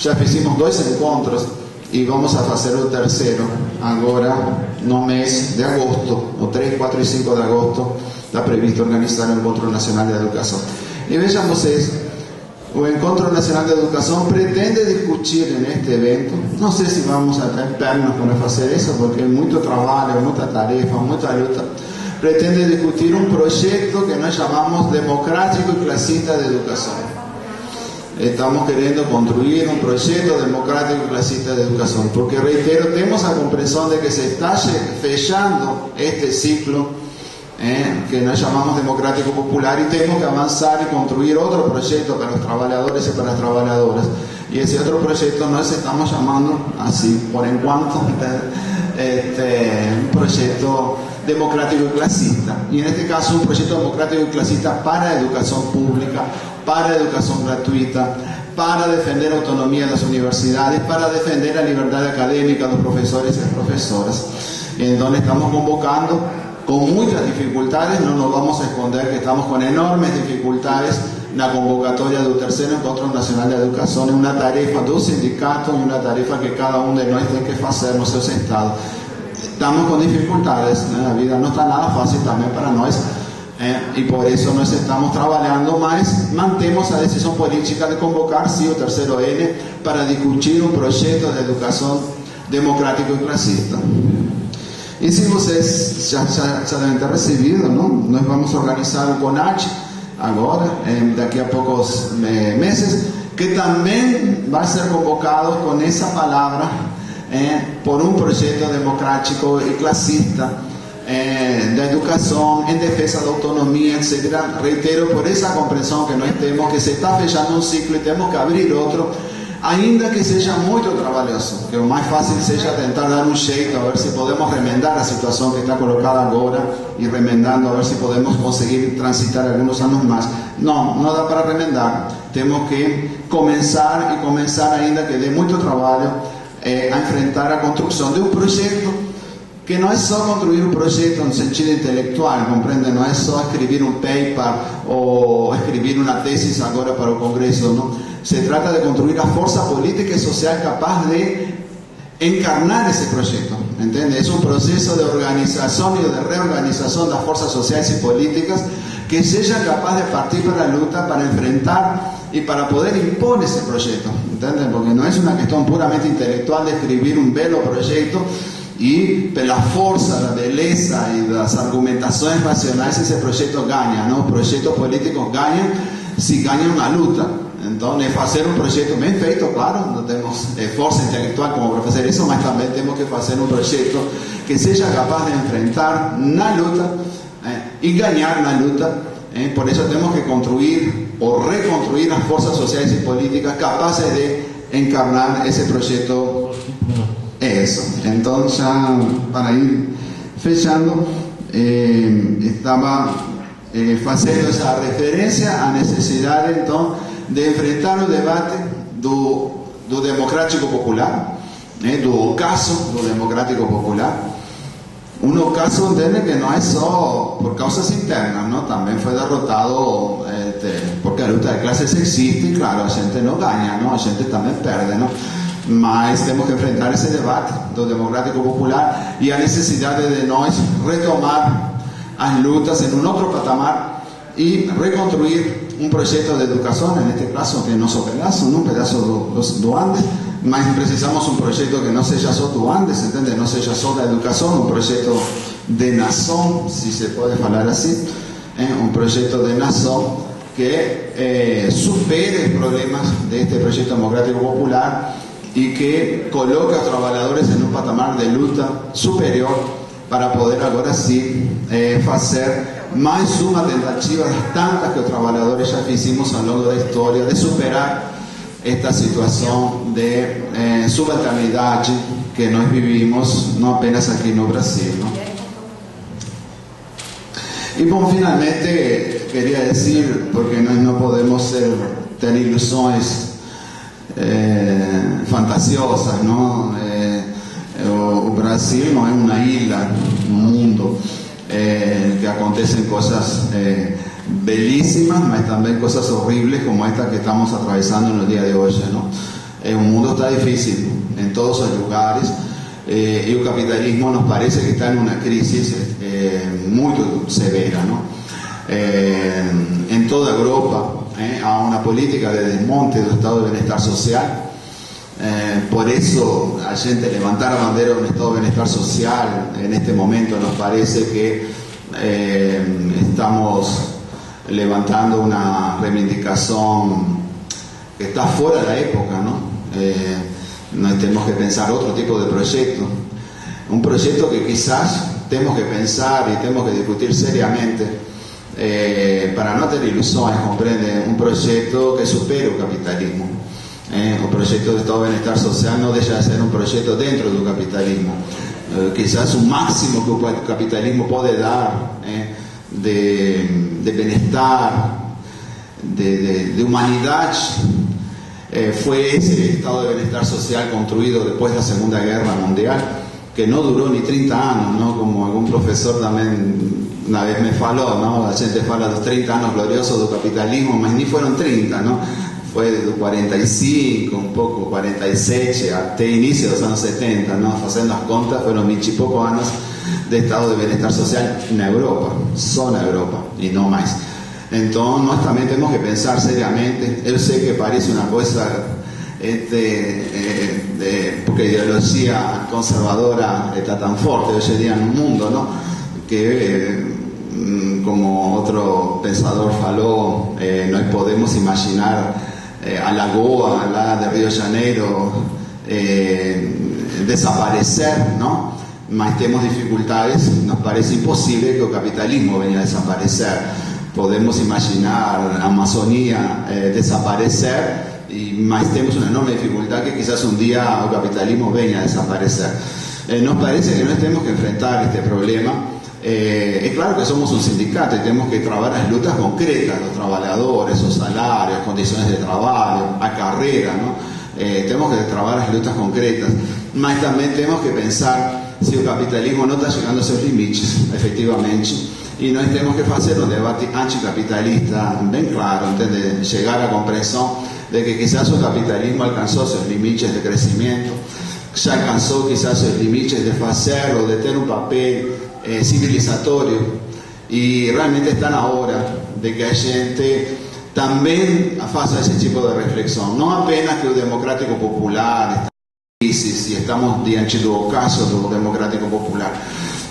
Ya hicimos 2 encuentros y vamos a hacer el tercero ahora no mes de agosto, o 3, 4 y 5 de agosto está previsto organizar el Encuentro Nacional de Educación. Y veamos el Encuentro Nacional de Educación pretende discutir en este evento, no sé si vamos a pernos para hacer eso, porque hay mucho trabajo, mucha tarefa, mucha lucha. Pretende discutir un proyecto que nos llamamos democrático y clasista de educación. Estamos queriendo construir un proyecto democrático y clasista de educación, porque reitero, tenemos la comprensión de que se está fechando este ciclo que nos llamamos democrático popular, y tenemos que avanzar y construir otro proyecto para los trabajadores y para las trabajadoras. Y ese otro proyecto nos estamos llamando así, por en cuanto, un proyecto democrático y clasista. Y en este caso un proyecto democrático y clasista para educación pública, para educación gratuita, para defender la autonomía de las universidades, para defender la libertad académica de los profesores y las profesoras. En donde estamos convocando con muchas dificultades, no nos vamos a esconder que estamos con enormes dificultades en la convocatoria del tercer Encuentro Nacional de Educación. Es una tarefa de un sindicato y una tarefa que cada uno de nosotros tiene que hacer en nuestros estados. Estamos con dificultades, la vida no está nada fácil también para nosotros, y por eso nos estamos trabajando más. Mantenemos la decisión política de convocar, sí, el tercero N, para discutir un proyecto de educación democrático y clasista. Y si ustedes ya deben ter recibido, ¿no?, nos vamos a organizar un CONACH ahora, de aquí a pocos meses, que también va a ser convocado con esa palabra por un proyecto democrático y clasista de educación en defensa de autonomía, etc. Reitero, por esa comprensión que nós temos, que se está fechando un ciclo y tenemos que abrir otro, ainda que seja muito trabalhoso, que o mais fácil seja tentar dar um jeito, a ver se podemos remendar a situação que está colocada agora, e remendando a ver se podemos conseguir transitar alguns anos mais. Não dá para remendar, temos que começar, e começar ainda que dê muito trabalho a enfrentar a construção de um projeto que não é só construir um projeto no sentido intelectual, compreende? Não é só escrever um paper ou escrever uma tese agora para o Congresso, não. Se trata de construir a força política e social capaz de encarnar esse projeto, entende? É um processo de organização e de reorganização das forças sociais e políticas que seja capaz de partir para la lucha, para enfrentar y para poder impor ese proyecto, ¿entienden? Porque no es una cuestión puramente intelectual de escribir un belo proyecto y pela força, la beleza y las argumentaciones racionales ese proyecto gana, ¿no? Proyectos políticos ganan si ganan una lucha. Entonces, hacer un proyecto bien feito, claro, no tenemos fuerza intelectual como para hacer eso, mas también tenemos que hacer un proyecto que sea capaz de enfrentar una lucha y ganar una lucha. Por eso tenemos que construir o reconstruir las fuerzas sociales y políticas capaces de encarnar ese proyecto. Eso. Entonces, para ir fechando, estaba haciendo esa referencia a necesidad entonces de enfrentar o debate do democrático popular, do ocaso do democrático popular. Un ocaso, entende, que no es solo por causas internas, ¿no? También fue derrotado porque la lucha de clases existe y claro, la gente no gana, ¿no? La gente también pierde, ¿no? Mas tenemos que enfrentar ese debate do democrático popular y a necesidad de nós retomar las luchas en un otro patamar y reconstruir un proyecto de educación, en este caso, que no es un pedazo do Andes, mas precisamos un proyecto que no sea solo do Andes, ¿entiende? No sea solo la educación, un proyecto de nación, si se puede hablar así, un proyecto de nación que supere problemas de este proyecto democrático popular y que coloque a los trabajadores en un patamar de lucha superior para poder ahora sí hacer más una tentativa de tantas que los trabajadores ya hicimos a lo largo de la historia de superar esta situación de subalternidad que nos vivimos no apenas aquí en Brasil, ¿no? Y bueno, finalmente quería decir, porque no podemos tener ilusiones fantasiosas, ¿no? O Brasil no es una isla, un mundo que acontecen cosas belísimas, pero también cosas horribles como esta que estamos atravesando en el día de hoy, ¿no? Un mundo está difícil en todos los lugares y el capitalismo nos parece que está en una crisis muy severa, ¿no? En toda Europa a una política de desmonte del estado de bienestar social. Por eso a gente levantar la bandera de un estado de bienestar social en este momento nos parece que estamos levantando una reivindicación que está fuera de la época, ¿no? Tenemos que pensar otro tipo de proyecto, un proyecto que quizás tenemos que pensar y tenemos que discutir seriamente para no tener ilusiones, comprende, un proyecto que supere el capitalismo. Un proyecto de estado de bienestar social no deja de ser un proyecto dentro del capitalismo. Quizás un máximo que el capitalismo puede dar de bienestar, de humanidad, fue ese estado de bienestar social construido después de la Segunda Guerra Mundial, que no duró ni 30 años, ¿no? Como algún profesor también una vez me faló, ¿no? La gente fala de los 30 años gloriosos del capitalismo, mas ni fueron 30, ¿no? Fue de 45, un poco 46, hasta inicio de los años 70, ¿no? Haciendo las contas, fueron 20 y pocos años de estado de bienestar social en Europa, zona Europa, y no más. Entonces, nós también tenemos que pensar seriamente. Yo sé que parece una cosa, porque la ideología conservadora está tan fuerte hoy en día en el mundo, ¿no? Que, como otro pensador faló, no podemos imaginar a Lagoa, la de Río de Janeiro, desaparecer, ¿no? Mas tenemos dificultades, nos parece imposible que el capitalismo venga a desaparecer. Podemos imaginar a Amazonía desaparecer, mas tenemos una enorme dificultad que quizás un día el capitalismo venga a desaparecer. Nos parece que no tenemos que enfrentar este problema. Es claro que somos un sindicato y tenemos que trabajar las luchas concretas, los trabajadores, los salarios, condiciones de trabajo, a carrera, ¿no? Tenemos que trabajar las luchas concretas, mas también tenemos que pensar si el capitalismo no está llegando a sus límites, efectivamente, y nós tenemos que hacer un debate anticapitalista bien claro, ¿entiende? Llegar a la comprensión de que quizás el capitalismo alcanzó sus límites de crecimiento, ya alcanzó quizás sus límites de hacer o de tener un papel civilizatorio, y realmente están ahora de que a gente também faça esse tipo de reflexão. Não apenas que o Democrático Popular está em crise, e estamos diante do ocaso do Democrático Popular.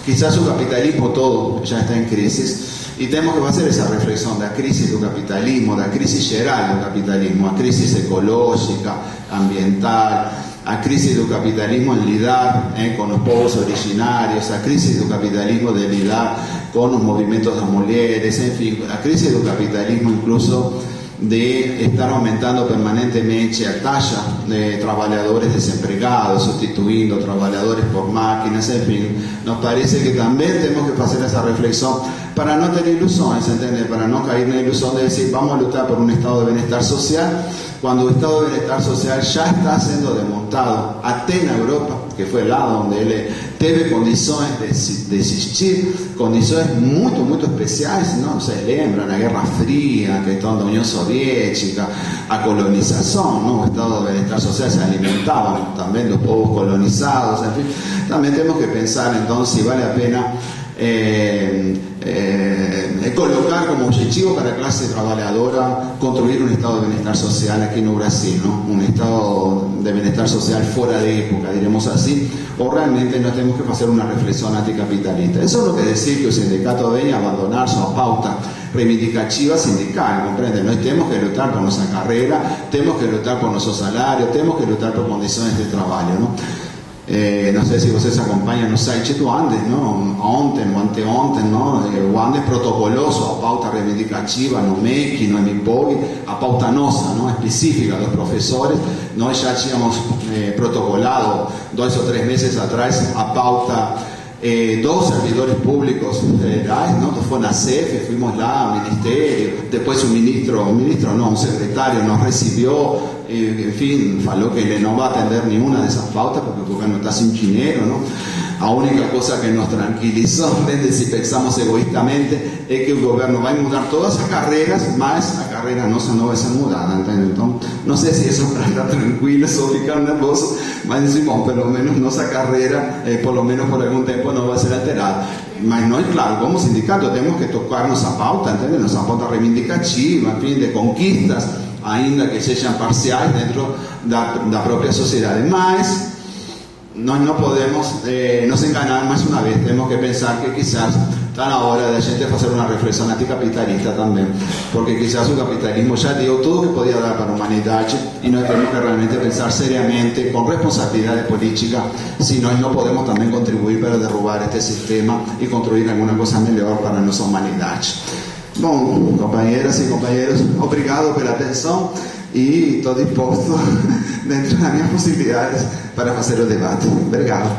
Quizás o capitalismo todo já está em crise, e temos que fazer essa reflexão da crise do capitalismo, da crise geral do capitalismo, a crise ecológica, ambiental, a crise do capitalismo em lidar com os povos originários, a crise do capitalismo de lidar com os movimentos das mulheres, enfim, a crise do capitalismo incluso de estar aumentando permanentemente a taxa de trabalhadores desempregados, sustituindo trabalhadores por máquinas, enfim, nos parece que também temos que fazer essa reflexão para não ter ilusões, entende? Para não cair na ilusão de dizer vamos a lutar por um estado de bem-estar social, quando o estado de bem-estar social já está sendo desmontado até na Europa, que foi lá onde ele teve condições de existir, condições muito especiais, não? Vocês lembram, a Guerra Fria, a questão da União Soviética, a colonização, não? O estado de bem-estar social se alimentava também dos povos colonizados, enfim. Também temos que pensar então se vale a pena colocar como objetivo para a classe trabalhadora construir um estado de bem-estar social aqui no Brasil, não? Um estado de bem-estar social fora de época, diremos assim, ou realmente nós temos que fazer uma reflexão anticapitalista. Isso não quer dizer que o sindicato venha abandonar sua pauta reivindicativa sindical, comprende? Nós temos que lutar por nossa carreira, temos que lutar por nosso salário, temos que lutar por condições de trabalho, não? Não sei se vocês acompanham no site do Andes, não? Ontem ou anteontem, não? O Andes protocolou sua pauta reivindicativa no MEC, no MIPOG, a pauta nossa, não? Específica dos professores. Nós já tínhamos protocolado 2 ou 3 meses atrás a pauta dos servidores públicos federais, não? Foi na CEF, fuimos lá ao Ministério, depois um secretário nos recebeu, enfim, falou que ele não vai atender nenhuma dessas pautas porque o governo está sem dinheiro, não? A única coisa que nos tranquilizou, se pensamos egoístamente, é que o governo vai mudar todas as carreiras, mas a carreira nossa não vai ser mudada, entende? Então, não sei se isso é para estar tranquilos ou ficar nervosos, mas decimos, pelo menos nossa carreira, pelo menos por algum tempo, não vai ser alterada. Mas nós, claro, como sindicato, temos que tocar nossa pauta, entende? Nossa pauta reivindicativa, enfim, de conquistas, ainda que sejam parciais dentro da própria sociedade. Mas nós não podemos nos enganar mais uma vez, temos que pensar que quizás está na hora da gente fazer uma reflexão anticapitalista também, porque quizás o capitalismo já deu tudo que podia dar para a humanidade e nós temos que realmente pensar seriamente, com responsabilidade política, se nós não podemos também contribuir para derrubar este sistema e construir alguma coisa melhor para a nossa humanidade. Bom, companheiras e companheiros, obrigado pela atenção e estou disposto, dentro das minhas possibilidades, para fazer o debate. Obrigado.